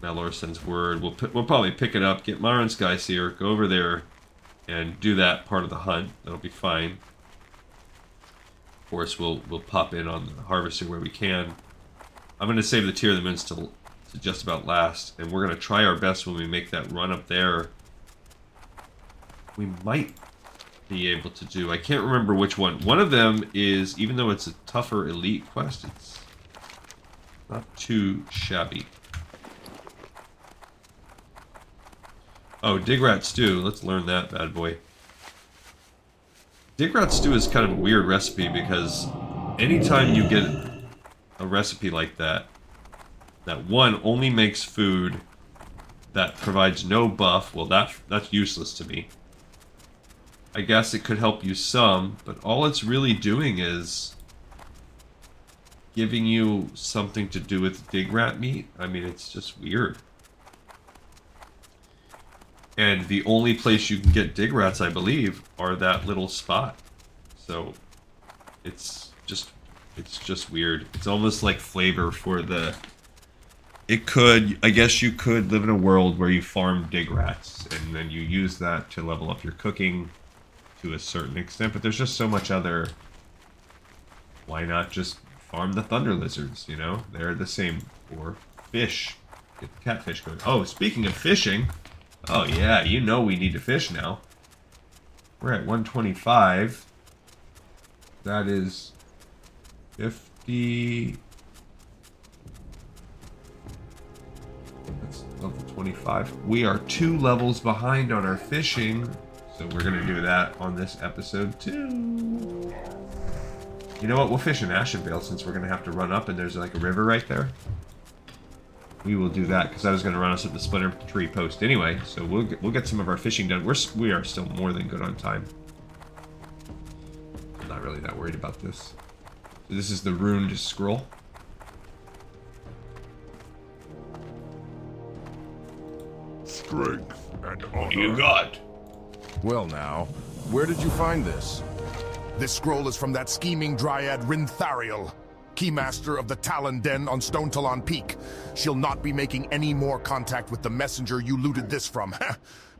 Malor Sends Word. We'll probably pick it up, get Mara and Skyseer, go over there, and do that part of the hunt. That'll be fine. Of course, we'll pop in on the Harvester where we can. I'm going to save the Tear of the Moons to just about last, and we're going to try our best when we make that run up there. We might be able to do... I can't remember which one. One of them is, even though it's a tougher elite quest, it's not too shabby. Oh, Digrat Stew. Let's learn that bad boy. Digrat Stew is kind of a weird recipe because anytime you get a recipe like that, that one only makes food that provides no buff, well, that's useless to me. I guess it could help you some, but all it's really doing is giving you something to do with Digrat meat. I mean, it's just weird. And the only place you can get Digrats, I believe, are that little spot. So it's just weird. It's almost like flavor for the... I guess you could live in a world where you farm Digrats, and then you use that to level up your cooking to a certain extent, but there's just so much other... Why not just farm the Thunder Lizards, you know? They're the same. Or fish. Get the catfish going. Oh, speaking of fishing... Oh yeah, you know we need to fish now. We're at 125. That is 50... That's level 25. We are 2 levels behind on our fishing. So we're going to do that on this episode too. You know what? We'll fish in Ashenvale since we're going to have to run up and there's like a river right there. We will do that because I was going to run us at the Splinter Tree post anyway. So we'll get some of our fishing done. We are still more than good on time. I'm not really that worried about this. So this is the Runed Scroll. Strength and honor. What do you got? Well now, where did you find this? This scroll is from that scheming dryad Rinthariel, keymaster of the Talon Den on Stone Talon Peak. She'll not be making any more contact with the messenger you looted this from.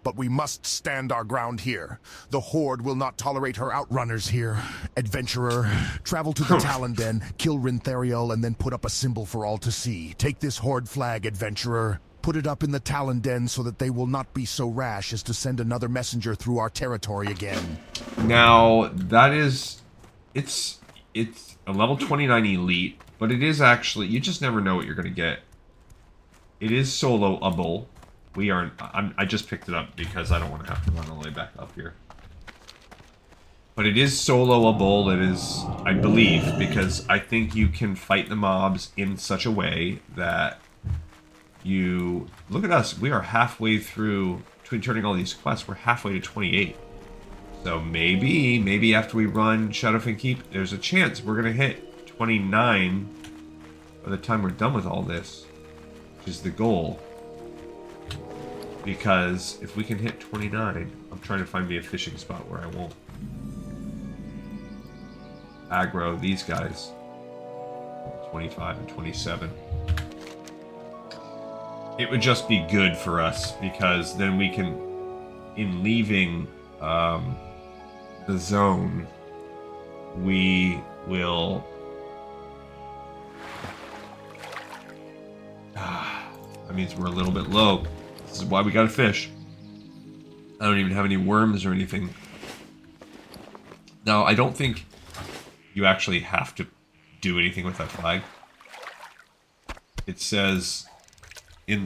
But we must stand our ground here. The Horde will not tolerate her outrunners here. Adventurer, travel to the Talon Den, kill Rinthariel, and then put up a symbol for all to see. Take this Horde flag, Adventurer. Put it up in the Talon Den so that they will not be so rash as to send another messenger through our territory again. Now, that is... It's a level 29 elite, but it is actually... You just never know what you're going to get. It is soloable. I just picked it up because I don't want to have to run all the way back up here. But it is soloable. It is, I believe, because I think you can fight the mobs in such a way that... You look at us. We are halfway through between turning all these quests. We're halfway to 28. So maybe after we run Shadowfin Keep, there's a chance we're gonna hit 29 by the time we're done with all this, which is the goal. Because if we can hit 29, I'm trying to find me a fishing spot where I won't aggro these guys. 25 and 27. It would just be good for us, because then we can, in leaving the zone, we will... that means we're a little bit low. This is why we gotta fish. I don't even have any worms or anything. Now, I don't think you actually have to do anything with that flag. It says... in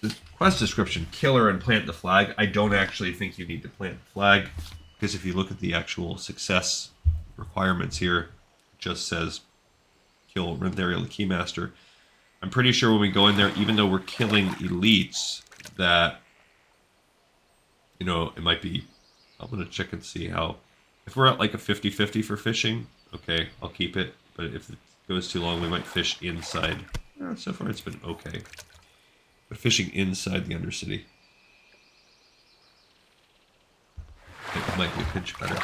the the quest description, killer and plant the flag. I don't actually think you need to plant the flag, because if you look at the actual success requirements here, it just says kill Renthariel the Keymaster. I'm pretty sure when we go in there, even though we're killing elites, that, you know, it might be, I'm going to check and see how, if we're at like a 50-50 for fishing, okay, I'll keep it. But if it goes too long, we might fish inside. So far it's been okay. But fishing inside the Undercity, I think it might be a pinch better.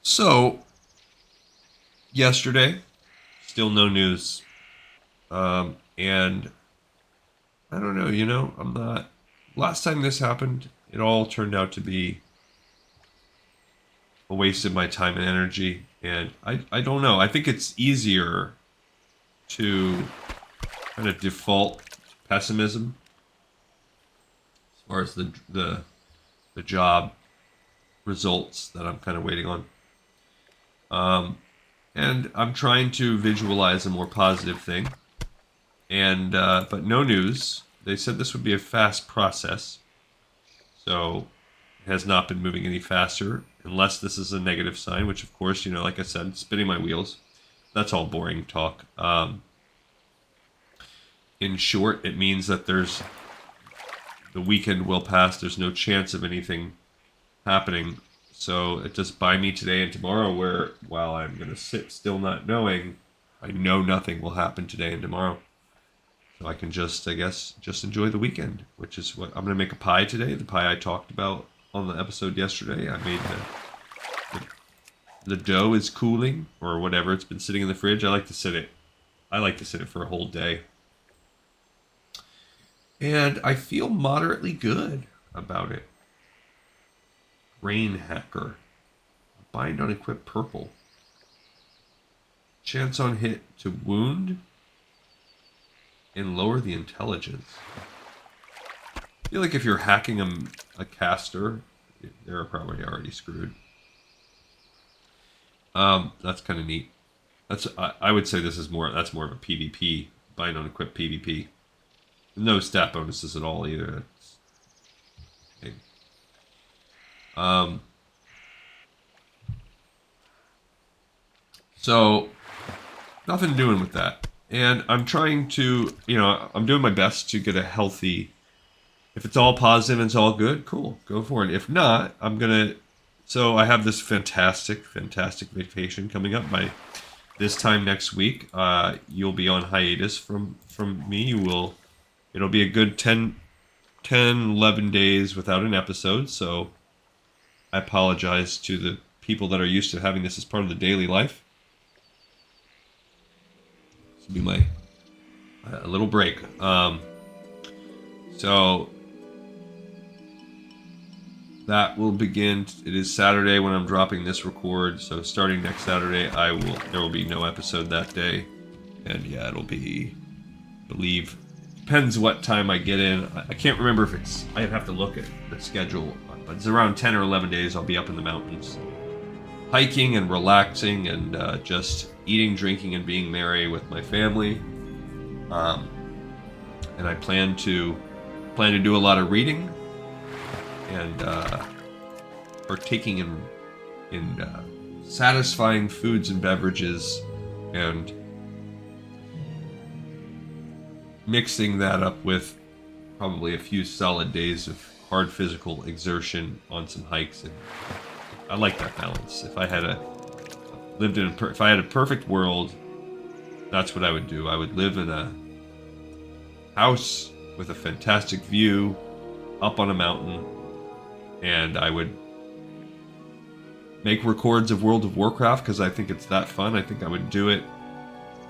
So, yesterday, still no news. And I don't know, you know, I'm not... Last time this happened, it all turned out to be a waste of my time and energy. And I don't know. I think it's easier to kind of default to pessimism as far as the job results that I'm kind of waiting on. And I'm trying to visualize a more positive thing. And but no news. They said this would be a fast process, so it has not been moving any faster, unless this is a negative sign, which of course, you know, like I said, spinning my wheels. That's all boring talk. In short, it means that the weekend will pass. There's no chance of anything happening. So it just by me today and tomorrow, where while I'm going to sit still not knowing, I know nothing will happen today and tomorrow. So I can just, I guess, just enjoy the weekend, which is what I'm going to make a pie today. The pie I talked about on the episode yesterday. I made the dough is cooling or whatever. It's been sitting in the fridge. I like to sit it for a whole day. And I feel moderately good about it. Rain Hacker. Bind on equip purple. Chance on hit to wound and lower the intelligence. I feel like if you're hacking a caster, they're probably already screwed. That's kind of neat. I would say that's more of a PvP, bind on equip PvP. No stat bonuses at all either. Okay. So nothing doing with that. And I'm trying to, you know, I'm doing my best to get a healthy, if it's all positive and it's all good, cool, go for it. If not, so I have this fantastic vacation coming up. By this time next week, you'll be on hiatus from me. It'll be a good 10, 11 days without an episode, so I apologize to the people that are used to having this as part of the daily life. Be my a little break. So that will begin. It is Saturday when I'm dropping this record. So starting next Saturday, there will be no episode that day, and yeah, it'll be, I believe, depends what time I get in. I can't remember if it's. I have to look at the schedule, but it's around 10 or 11 days. I'll be up in the mountains, hiking and relaxing and just eating, drinking, and being merry with my family. And I plan to do a lot of reading and partaking in satisfying foods and beverages, and mixing that up with probably a few solid days of hard physical exertion on some hikes. And I like that balance. If I had a perfect world, that's what I would do. I would live in a house with a fantastic view up on a mountain, and I would make records of World of Warcraft because I think it's that fun. I think I would do it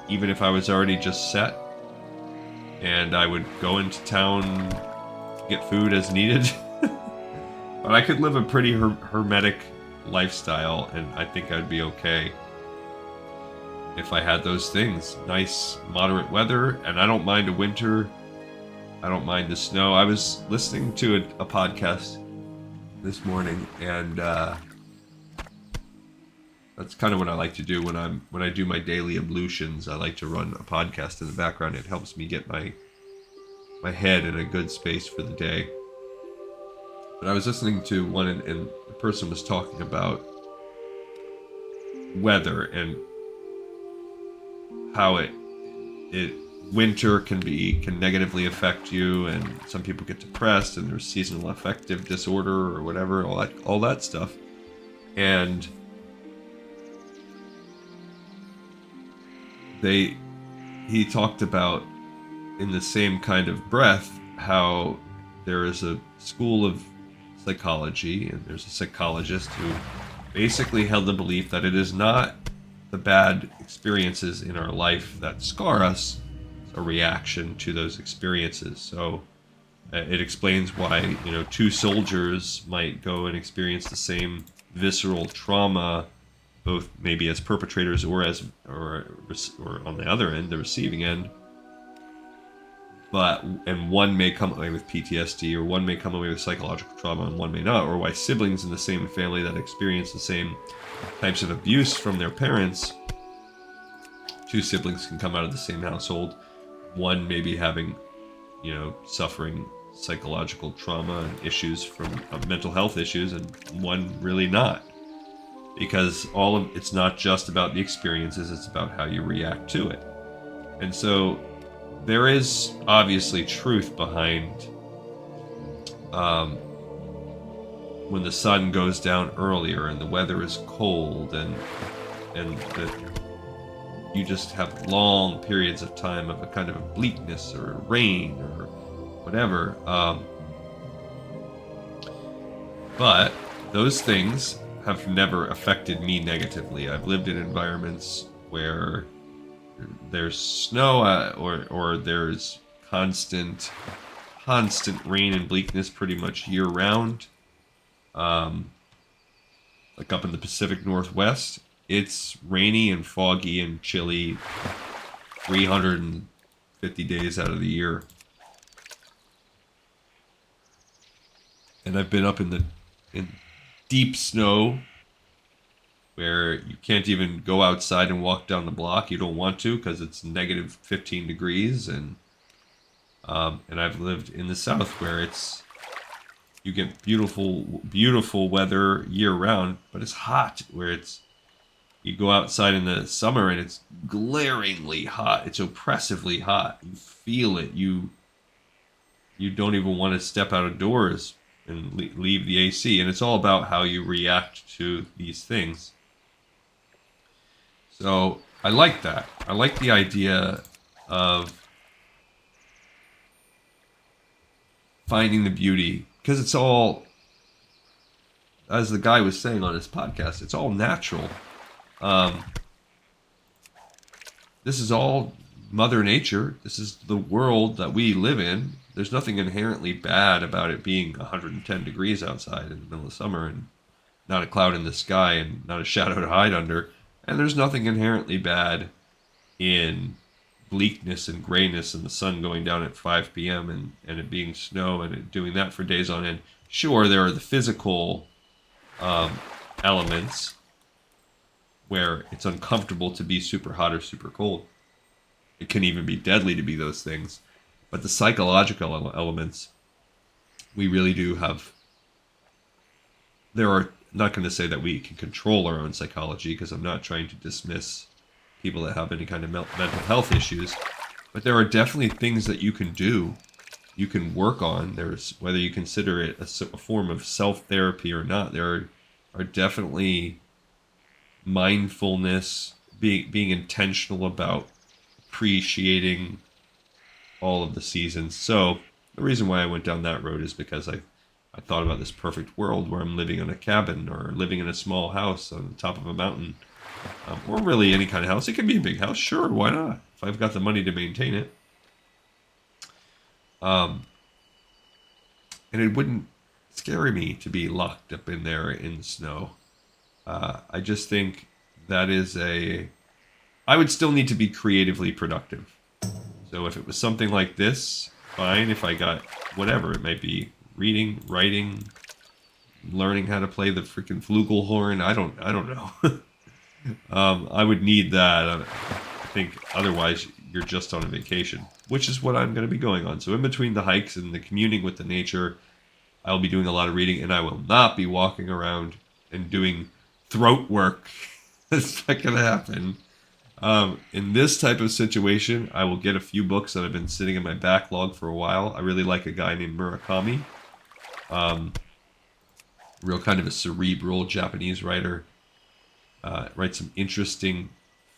even if I was already just set, and I would go into town, get food as needed. But I could live a pretty hermetic lifestyle, and I think I'd be okay if I had those things. Nice, moderate weather, and I don't mind a winter. I don't mind the snow. I was listening to a podcast this morning, and That's kind of what I like to do when I do my daily ablutions. I like to run a podcast in the background. It helps me get my head in a good space for the day. But I was listening to one, and the person was talking about weather and how it winter can negatively affect you, and some people get depressed, and there's seasonal affective disorder or whatever, all that stuff. And he talked about, in the same kind of breath, how there is a school of psychology, and there's a psychologist who basically held the belief that it is not the bad experiences in our life that scar us, it's a reaction to those experiences. So it explains why, two soldiers might go and experience the same visceral trauma, both maybe as perpetrators or on the other end, the receiving end. And one may come away with PTSD, or one may come away with psychological trauma, and one may not. Or why siblings in the same family that experience the same types of abuse from their parents, two siblings can come out of the same household. One may be having, suffering psychological trauma and issues from mental health issues, and one really not. Because it's not just about the experiences, it's about how you react to it. And so there is obviously truth behind when the sun goes down earlier and the weather is cold, and that you just have long periods of time of a kind of a bleakness or rain or whatever. But those things have never affected me negatively. I've lived in environments where there's snow or there's constant rain and bleakness pretty much year round. Like up in the Pacific Northwest, it's rainy and foggy and chilly 350 days out of the year. And I've been up in deep snow where you can't even go outside and walk down the block. You don't want to because it's negative 15 degrees. And I've lived in the South where you get beautiful weather year round, but it's hot, where you go outside in the summer and it's glaringly hot. It's oppressively hot. You feel it. You don't even want to step out of doors and leave the AC. And it's all about how you react to these things. So I like that. I like the idea of finding the beauty, because it's all, as the guy was saying on his podcast, it's all natural. This is all Mother Nature. This is the world that we live in. There's nothing inherently bad about it being 110 degrees outside in the middle of summer and not a cloud in the sky and not a shadow to hide under. And there's nothing inherently bad in bleakness and grayness and the sun going down at 5 p.m. and it being snow and it doing that for days on end. Sure, there are the physical elements where it's uncomfortable to be super hot or super cold. It can even be deadly to be those things. But the psychological elements, we really do have. There are, not going to say that we can control our own psychology, because I'm not trying to dismiss people that have any kind of mental health issues, but there are definitely things that you can do, you can work on. There's, whether you consider it a form of self-therapy or not, there are definitely mindfulness, being intentional about appreciating all of the seasons. So the reason why I went down that road is because I thought about this perfect world where I'm living in a cabin or living in a small house on the top of a mountain, or really any kind of house. It can be a big house, sure, why not? If I've got the money to maintain it. And it wouldn't scare me to be locked up in there in the snow. I just think that is I would still need to be creatively productive. So if it was something like this, fine. If I got whatever, it might be reading, writing, learning how to play the freaking flugelhorn. I don't know. I would need that. I think otherwise you're just on a vacation, which is what I'm going to be going on. So in between the hikes and the communing with the nature, I'll be doing a lot of reading, and I will not be walking around and doing throat work. That's not going to happen. In this type of situation, I will get a few books that have been sitting in my backlog for a while. I really like a guy named Murakami. Real kind of a cerebral Japanese writer. Writes some interesting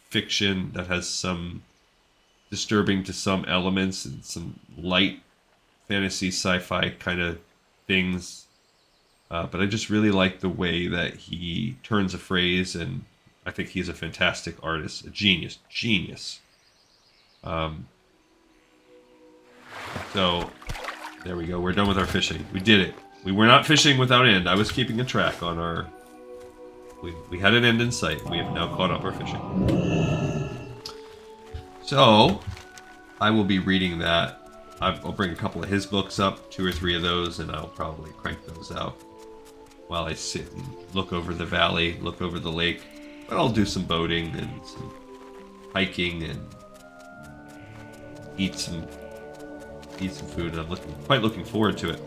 fiction that has some disturbing to some elements and some light fantasy sci-fi kind of things. But I just really like the way that he turns a phrase, and I think he's a fantastic artist, a genius. So there we go. We're done with our fishing. We did it. We were not fishing without end. I was keeping a track on our... We had an end in sight. We have now caught up our fishing. So, I will be reading that. I'll bring a couple of his books up, 2 or 3 of those, and I'll probably crank those out while I sit and look over the valley, look over the lake. But I'll do some boating and some hiking and eat some food. I'm quite looking forward to it.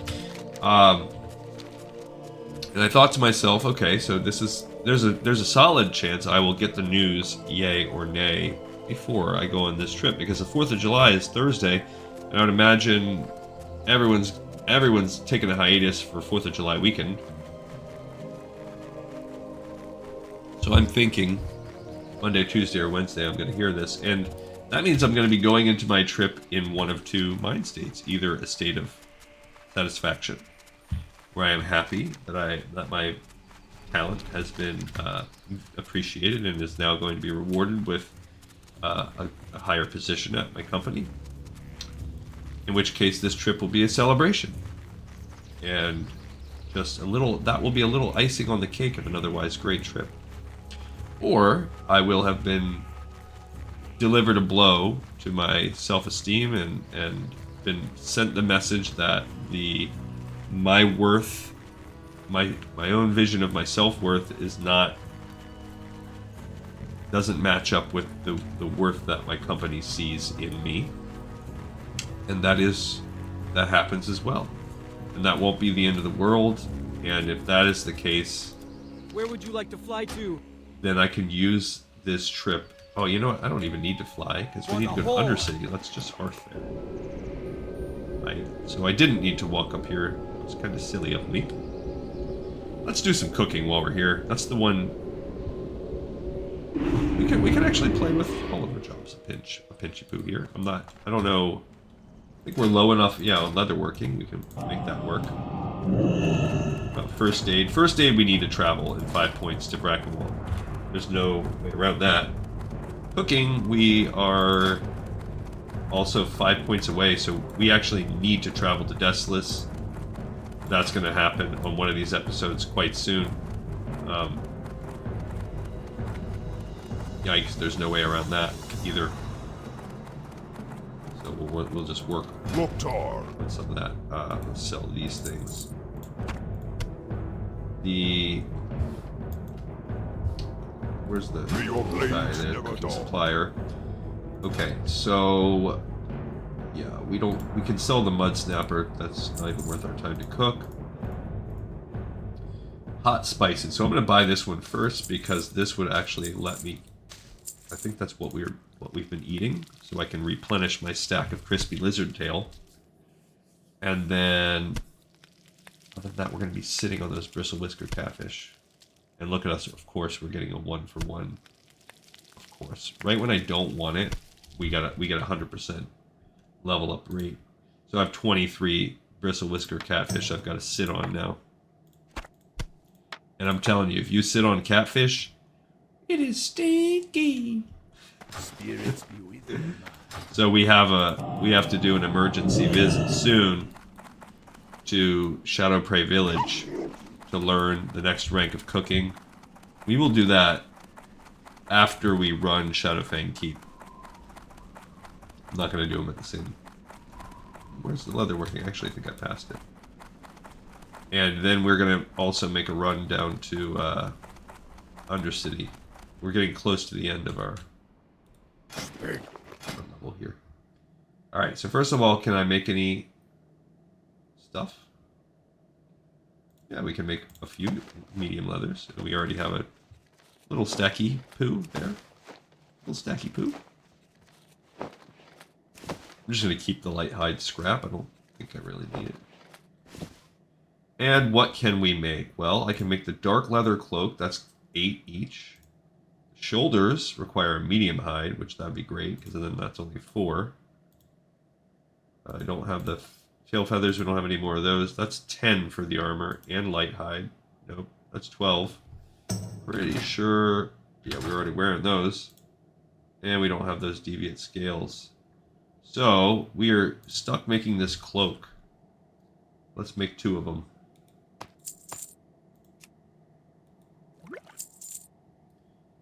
And I thought to myself, okay, so there's a solid chance I will get the news, yay or nay, before I go on this trip, because the 4th of July is Thursday, and I would imagine everyone's taking a hiatus for 4th of July weekend. So I'm thinking Monday, Tuesday, or Wednesday I'm going to hear this, and that means I'm going to be going into my trip in one of 2 mind states, either a state of satisfaction, where I am happy that my talent has been appreciated and is now going to be rewarded with a higher position at my company. In which case, this trip will be a celebration, and that will be a little icing on the cake of an otherwise great trip. Or I will have been delivered a blow to my self-esteem and been sent the message that my worth, my own vision of my self-worth doesn't match up with the worth that my company sees in me. And that happens as well. And that won't be the end of the world. And if that is the case, where would you like to fly to? Then I can use this trip. Oh, you know what? I don't even need to fly, because we need to go to Undercity. Let's just hearth there. So I didn't need to walk up here. It was kind of silly of me. Let's do some cooking while we're here. That's the one. We can actually play with all of our jobs a pinchy poo here. I don't know. I think we're low enough. Yeah, on leatherworking, we can make that work. First aid. First aid, we need to travel in 5 points to Brackenwall. There's no way around that. Cooking, we are also 5 points away, so we actually need to travel to Desolus. That's going to happen on one of these episodes quite soon. Yikes, there's no way around that either. So we'll just work on some of that. Let's sell these things. Where's the guy there? The supplier. Okay, so yeah, we can sell the mud snapper. That's not even worth our time to cook. Hot spices. So I'm going to buy this one first, because this would actually let me. I think that's what we've been eating, so I can replenish my stack of crispy lizard tail. And then, other than that, we're going to be sitting on those bristle whisker catfish. And look at us, of course, we're getting a 1-for-1. Of course. Right when I don't want it, we get a 100% level up rate. So I have 23 bristle whisker catfish I've got to sit on now. And I'm telling you, if you sit on catfish, it is stinky. Spirits be with you. So we have to do an emergency visit soon to Shadow Prey Village to learn the next rank of cooking. We will do that after we run Shadowfang Keep. I'm not going to do them at the same. Where's the leatherworking? I actually think I passed it. And then we're going to also make a run down to Undercity, we're getting close to the end of our level here. Alright, so first of all, can I make any stuff? Yeah, we can make a few medium leathers. We already have a little stacky poo there. Little stacky poo. I'm just going to keep the light hide scrap. I don't think I really need it. And what can we make? Well, I can make the dark leather cloak. That's 8 each. Shoulders require a medium hide, which that'd be great, because then that's only 4. I don't have the tail feathers. We don't have any more of those. That's 10 for the armor and light hide. Nope, that's 12. Pretty sure. Yeah, we're already wearing those. And we don't have those deviant scales. So, we are stuck making this cloak. Let's make 2 of them.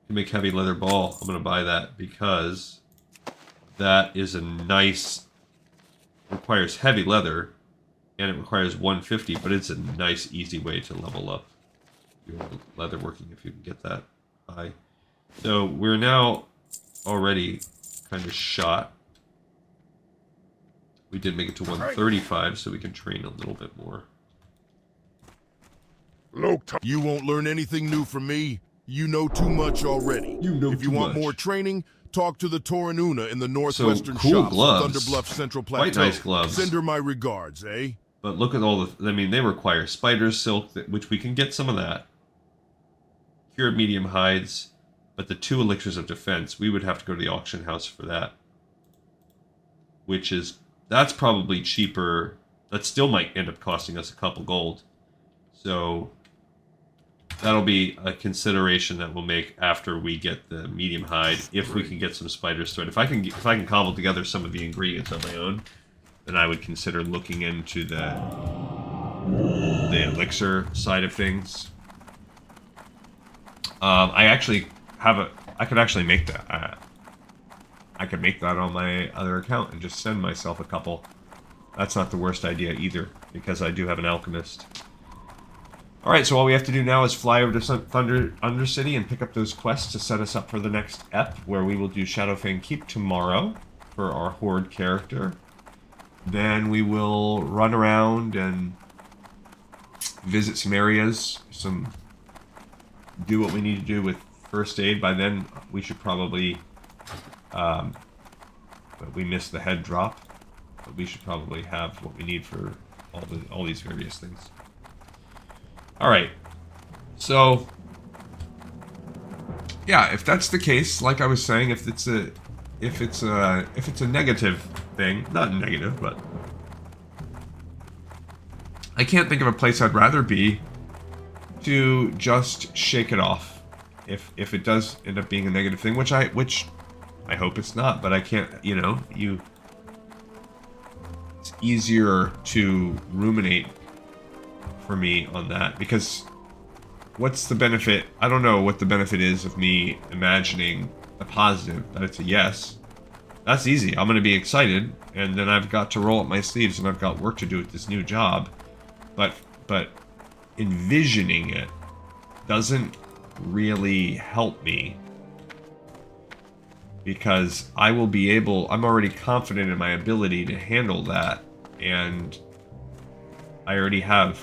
Can make heavy leather ball. I'm going to buy that because that is a nice... requires heavy leather, and it requires 150, but it's a nice, easy way to level up your leather working if you can get that high. So, we're now already kind of shot. We did make it to 135, so we can train a little bit more. You won't learn anything new from me. You know too much already. If you want more training, talk to the Torinuna in the northwestern cool shops gloves. of Thunderbluff Central Plateau. Quite nice gloves. Send her my regards, eh? But look at all the... I mean, they require spider silk, which we can get some of that. Cured medium hides. But the 2 elixirs of defense, we would have to go to the auction house for that. Which is... that's probably cheaper. That still might end up costing us a couple gold. So... that'll be a consideration that we'll make after we get the medium hide, if we can get some spider's thread. If I can cobble together some of the ingredients on my own, then I would consider looking into the elixir side of things. I actually have I could actually make that. I could make that on my other account and just send myself a couple. That's not the worst idea either, because I do have an alchemist. Alright, so all we have to do now is fly over to Thunder Undercity and pick up those quests to set us up for the next ep, where we will do Shadowfang Keep tomorrow for our Horde character. Then we will run around and visit some areas, do what we need to do with first aid. By then, we should probably, we missed the head drop, but we should probably have what we need for all these various things. Alright, so, yeah, if that's the case, like I was saying, if it's a negative thing, not negative, but I can't think of a place I'd rather be to just shake it off. If it does end up being a negative thing, which I hope it's not, but I can't, it's easier to ruminate for me on that, because what's the benefit? I don't know what the benefit is of me imagining a positive, that it's a yes. That's easy. I'm going to be excited, and then I've got to roll up my sleeves, and I've got work to do at this new job. But envisioning it doesn't really help me, because I'm already confident in my ability to handle that, and I already have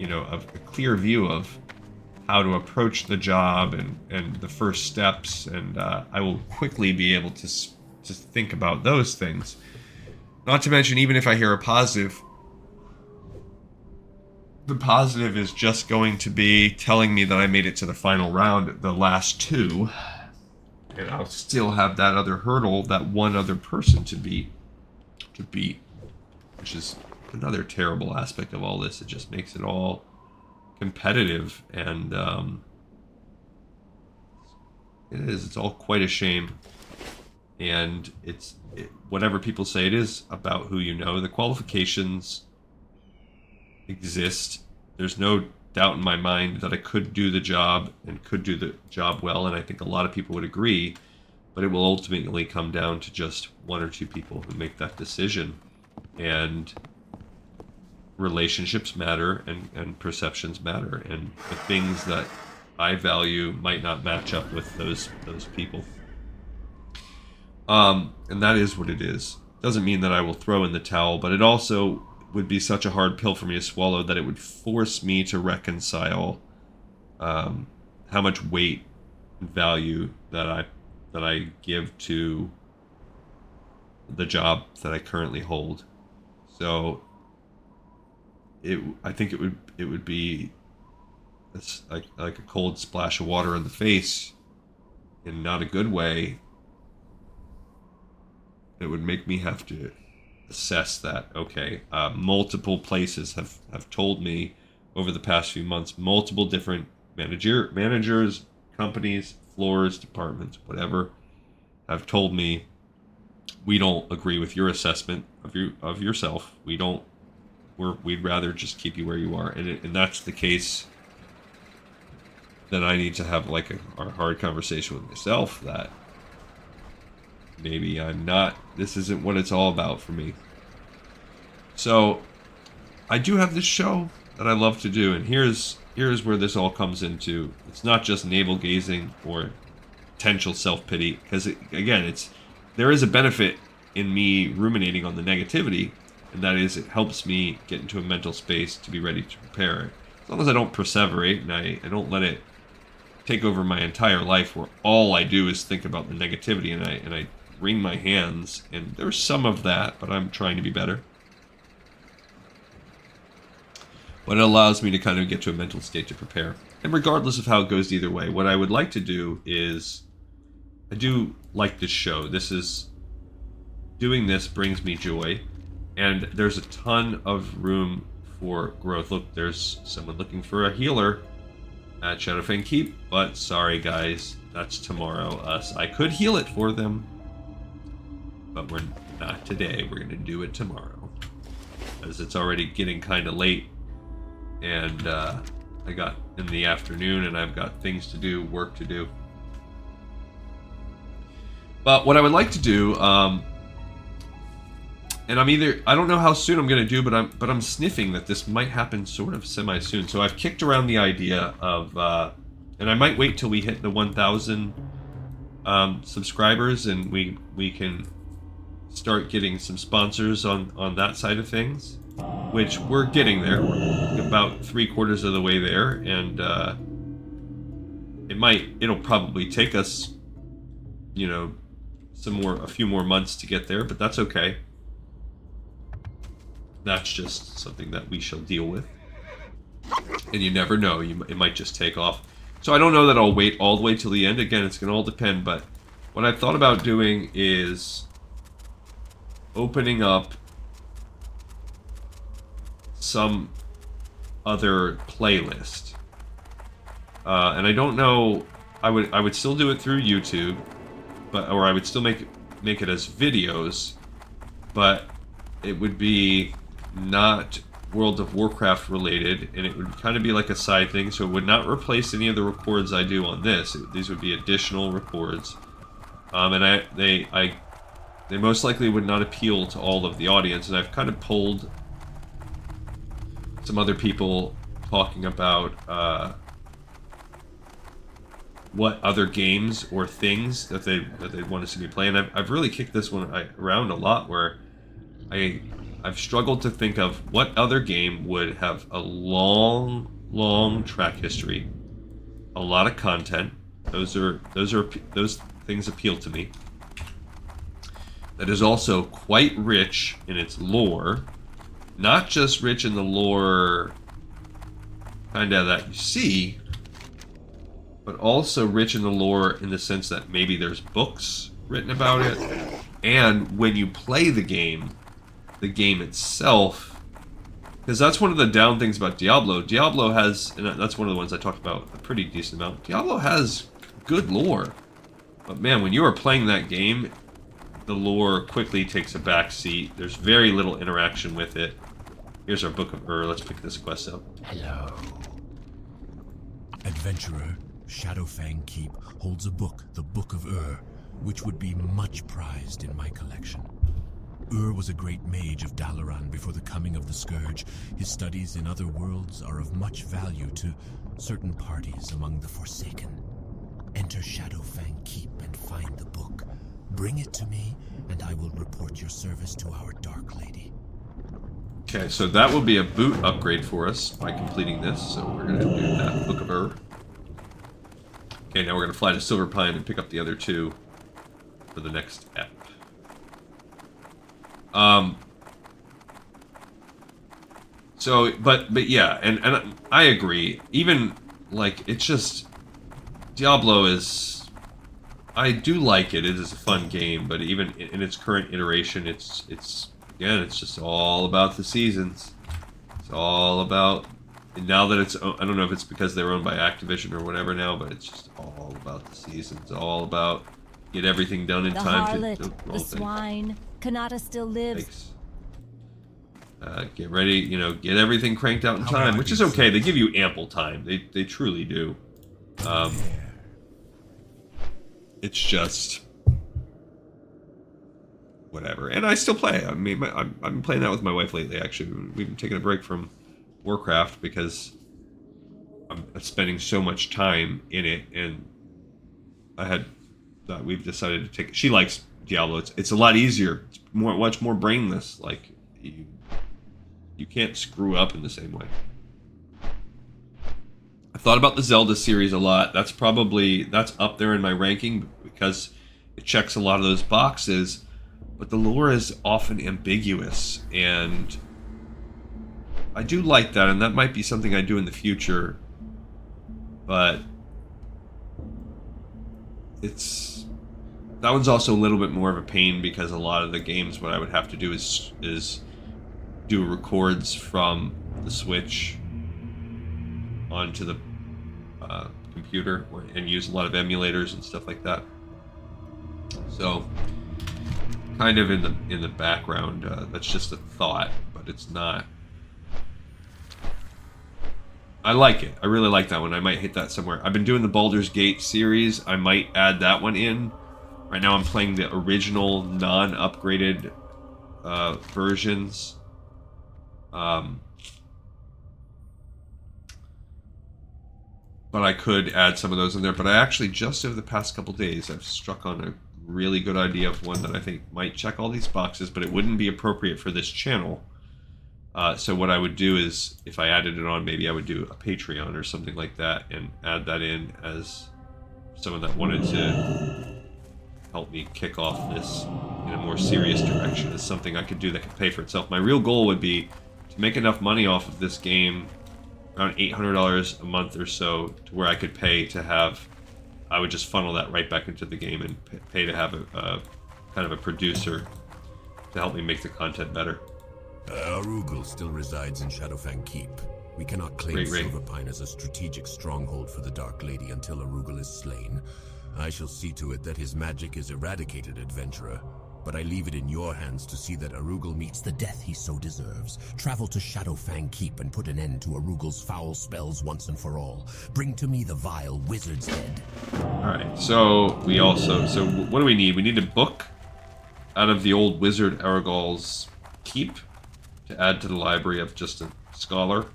a clear view of how to approach the job and the first steps, and I will quickly be able to think about those things. Not to mention, even if I hear a positive, the positive is just going to be telling me that I made it to the final round, the last 2, and I'll still have that other hurdle, that one other person to beat, which is another terrible aspect of all this. It just makes it all competitive, and it's all quite a shame. And whatever people say it is about who you know, the qualifications exist. There's no doubt in my mind that I could do the job and could do the job well, and I think a lot of people would agree, but it will ultimately come down to just 1 or 2 people who make that decision. And relationships matter, and perceptions matter, and the things that I value might not match up with those people. And that is what it is. Doesn't mean that I will throw in the towel, but it also would be such a hard pill for me to swallow that it would force me to reconcile how much weight and value that I give to the job that I currently hold. So I think it would be like a cold splash of water in the face, in not a good way. It would make me have to assess that. Okay, multiple places have told me over the past few months, multiple different managers, companies, floors, departments, whatever, have told me, we don't agree with your assessment of yourself. We'd rather just keep you where you are. And that's the case. Then I need to have like a hard conversation with myself that maybe this isn't what it's all about for me. So I do have this show that I love to do, and here's where this all comes into. It's not just navel gazing or potential self-pity, because there is a benefit in me ruminating on the negativity, and that is it helps me get into a mental space to be ready to prepare. As long as I don't perseverate and I don't let it take over my entire life, where all I do is think about the negativity and I wring my hands, and there's some of that, but I'm trying to be better. But it allows me to kind of get to a mental state to prepare. And regardless of how it goes either way, what I would like to do is, I do like this show. Doing this brings me joy, and there's a ton of room for growth. Look, there's someone looking for a healer at Shadowfang Keep, but sorry guys, that's tomorrow. I could heal it for them, but we're not today. We're gonna do it tomorrow, as it's already getting kind of late, and I got in the afternoon and I've got things to do, work to do. But what I would like to do, and I don't know how soon I'm gonna do, but I'm sniffing that this might happen sort of semi-soon. So I've kicked around the idea of, and I might wait till we hit the 1,000 subscribers, and we can start getting some sponsors on that side of things, which we're getting there. We're about 3/4 of the way there, and it'll probably take us, a few more months to get there, but that's okay. That's just something that we shall deal with. And you never know, it might just take off. So I don't know that I'll wait all the way till the end. Again, it's going to all depend, but what I've thought about doing is opening up some other playlist. And I don't know, I would still do it through YouTube, or I would still make it as videos, but it would be not World of Warcraft related, and it would kind of be like a side thing, so it would not replace any of the records I do on this. These would be additional records, and they most likely would not appeal to all of the audience, and I've kind of pulled some other people talking about what other games or things that they want to see me play, and I've really kicked this one around a lot, where I've struggled to think of what other game would have a long track history, a lot of content. Those things appeal to me. That is also quite rich in its lore, not just rich in the lore kind of that you see, but also rich in the lore in the sense that maybe there's books written about it, and when you play the game itself, because that's one of the down things about Diablo. Diablo has, and that's one of the ones I talked about a pretty decent amount, Diablo has good lore, but man, when you are playing that game, the lore quickly takes a back seat. There's very little interaction with it. Here's our Book of Ur. Let's pick this quest up. Hello. Adventurer, Shadowfang Keep holds a book, the Book of Ur, which would be much prized in my collection. Was a great mage of Dalaran before the coming of the Scourge. His studies in other worlds are of much value to certain parties among the Forsaken. Enter Shadowfang Keep and find the book. Bring it to me, and I will report your service to our Dark Lady. Okay, so that will be a boot upgrade for us by completing this. So we're going to do that. Book of Ur. Okay, now we're going to fly to Silver Pine and pick up the other two for the next ep. So, but yeah, and I agree. Even, like, it's just... Diablo is... I do like it. It is a fun game, but even in its current iteration, it's again, it's just all about the seasons. It's all about... And now that it's... I don't know if it's because they're owned by Activision or whatever now, but it's just all about the seasons. All about get everything done in time. The harlot, the swine, Kanata still lives. Thanks. Get ready, you know, get everything cranked out in time, which is okay. They give you ample time. They truly do. It's just whatever. And I still play. I mean, I've been playing that with my wife lately, actually. We've been taking a break from Warcraft because I'm spending so much time in it, and we've decided to take... She likes Diablo. It's a lot easier. It's much more brainless. Like, you can't screw up in the same way. I've thought about the Zelda series a lot. That's up there in my ranking because it checks a lot of those boxes, but the lore is often ambiguous, and I do like that, and that might be something I do in the future, but that one's also a little bit more of a pain because a lot of the games, what I would have to do is do records from the Switch onto the computer and use a lot of emulators and stuff like that. So, kind of in the background. That's just a thought, but it's not. I like it. I really like that one. I might hit that somewhere. I've been doing the Baldur's Gate series. I might add that one in. Right now I'm playing the original non-upgraded versions. But I could add some of those in there. But I actually, just over the past couple days, I've struck on a really good idea of one that I think might check all these boxes, but it wouldn't be appropriate for this channel. So what I would do is, if I added it on, maybe I would do a Patreon or something like that and add that in as someone that wanted to help me kick off this in a more serious direction. Is something I could do that could pay for itself. My real goal would be to make enough money off of this game, around $800 a month or so, to where I could pay to have... I would just funnel that right back into the game and pay to have a kind of a producer to help me make the content better. Arugul still resides in Shadowfang Keep. We cannot claim Silverpine as a strategic stronghold for the Dark Lady until Arugul is slain. I shall see to it that his magic is eradicated, adventurer. But I leave it in your hands to see that Arugul meets the death he so deserves. Travel to Shadowfang Keep and put an end to Arugul's foul spells once and for all. Bring to me the vile wizard's head. Alright, so what do we need? We need a book out of the old wizard Arugul's keep to add to the library of just a scholar.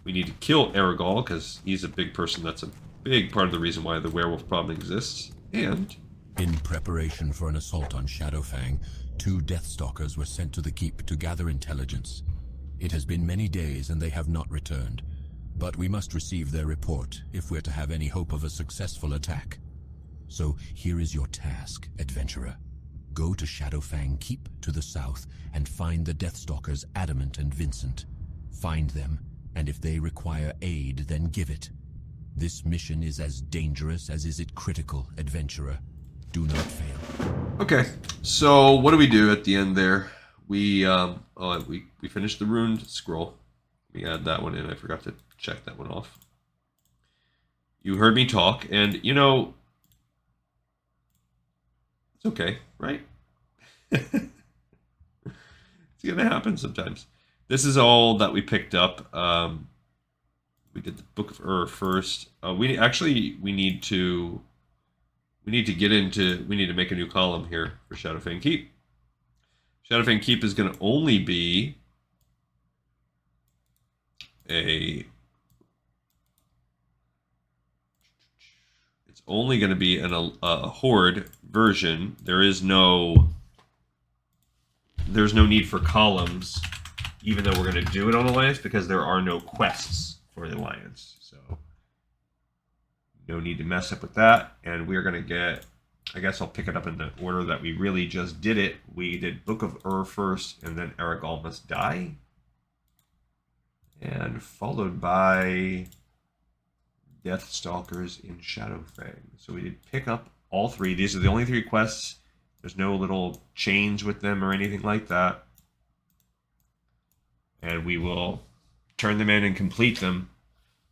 We need to kill Arugul because he's a big person. That's a big part of the reason why the werewolf problem exists. And in preparation for an assault on Shadowfang, 2 Deathstalkers were sent to the keep to gather intelligence. It has been many days and they have not returned, but we must receive their report if we're to have any hope of a successful attack. So here is your task, adventurer. Go to Shadowfang Keep to the south and find the Deathstalkers Adamant and Vincent. Find them, and if they require aid, then give it. This mission is as dangerous as is it critical, adventurer. Do not fail. okay, so what do we do at the end there? We finished the runed scroll. We add that one in. I forgot to check that one off. You heard me talk, and you know, it's okay, right? It's gonna happen sometimes. This is all that we picked up. We did the Book of Ur first. We need to make a new column here for Shadowfang Keep. Shadowfang Keep is going to only be a... It's only going to be a Horde version. There's no need for columns, even though we're going to do it on Alliance, because there are no quests for the Alliance. So no need to mess up with that. And we're going to get... I guess I'll pick it up in the order that we really just did it. We did Book of first, and then Aragal Must Die. And followed by Deathstalkers in Shadowfang. So we did pick up all three. These are the only three quests. There's no little chains with them or anything like that. And we will turn them in and complete them.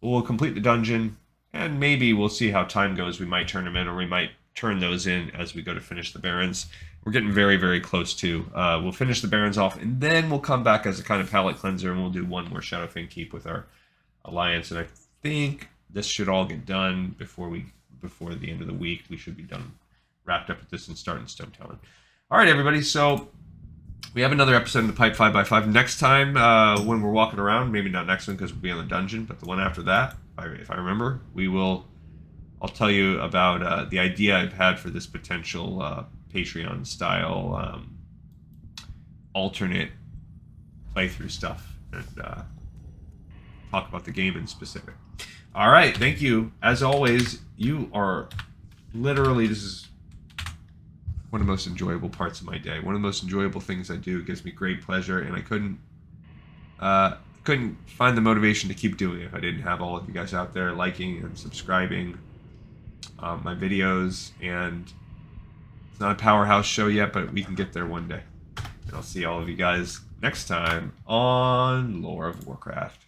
We'll complete the dungeon, and maybe we'll see how time goes. We might turn them in, or we might turn those in as we go to finish the Barrens. We're getting very, very close to. We'll finish the Barrens off, and then we'll come back as a kind of palate cleanser, and we'll do one more Shadowfang Keep with our Alliance. And I think this should all get done before the end of the week. We should be done, wrapped up with this and starting Stone Talon. All right, everybody. So we have another episode in the pipe 5x5 next time when we're walking around. Maybe not next one because we'll be in the dungeon, but the one after that, if I remember, we will. I'll tell you about the idea I've had for this potential Patreon-style alternate playthrough stuff, and talk about the game in specific. All right, thank you. As always, you are literally, this is one of the most enjoyable parts of my day. One of the most enjoyable things I do. It gives me great pleasure, and I couldn't find the motivation to keep doing it if I didn't have all of you guys out there liking and subscribing my videos. And it's not a powerhouse show yet, but we can get there one day. And I'll see all of you guys next time on Lore of Warcraft.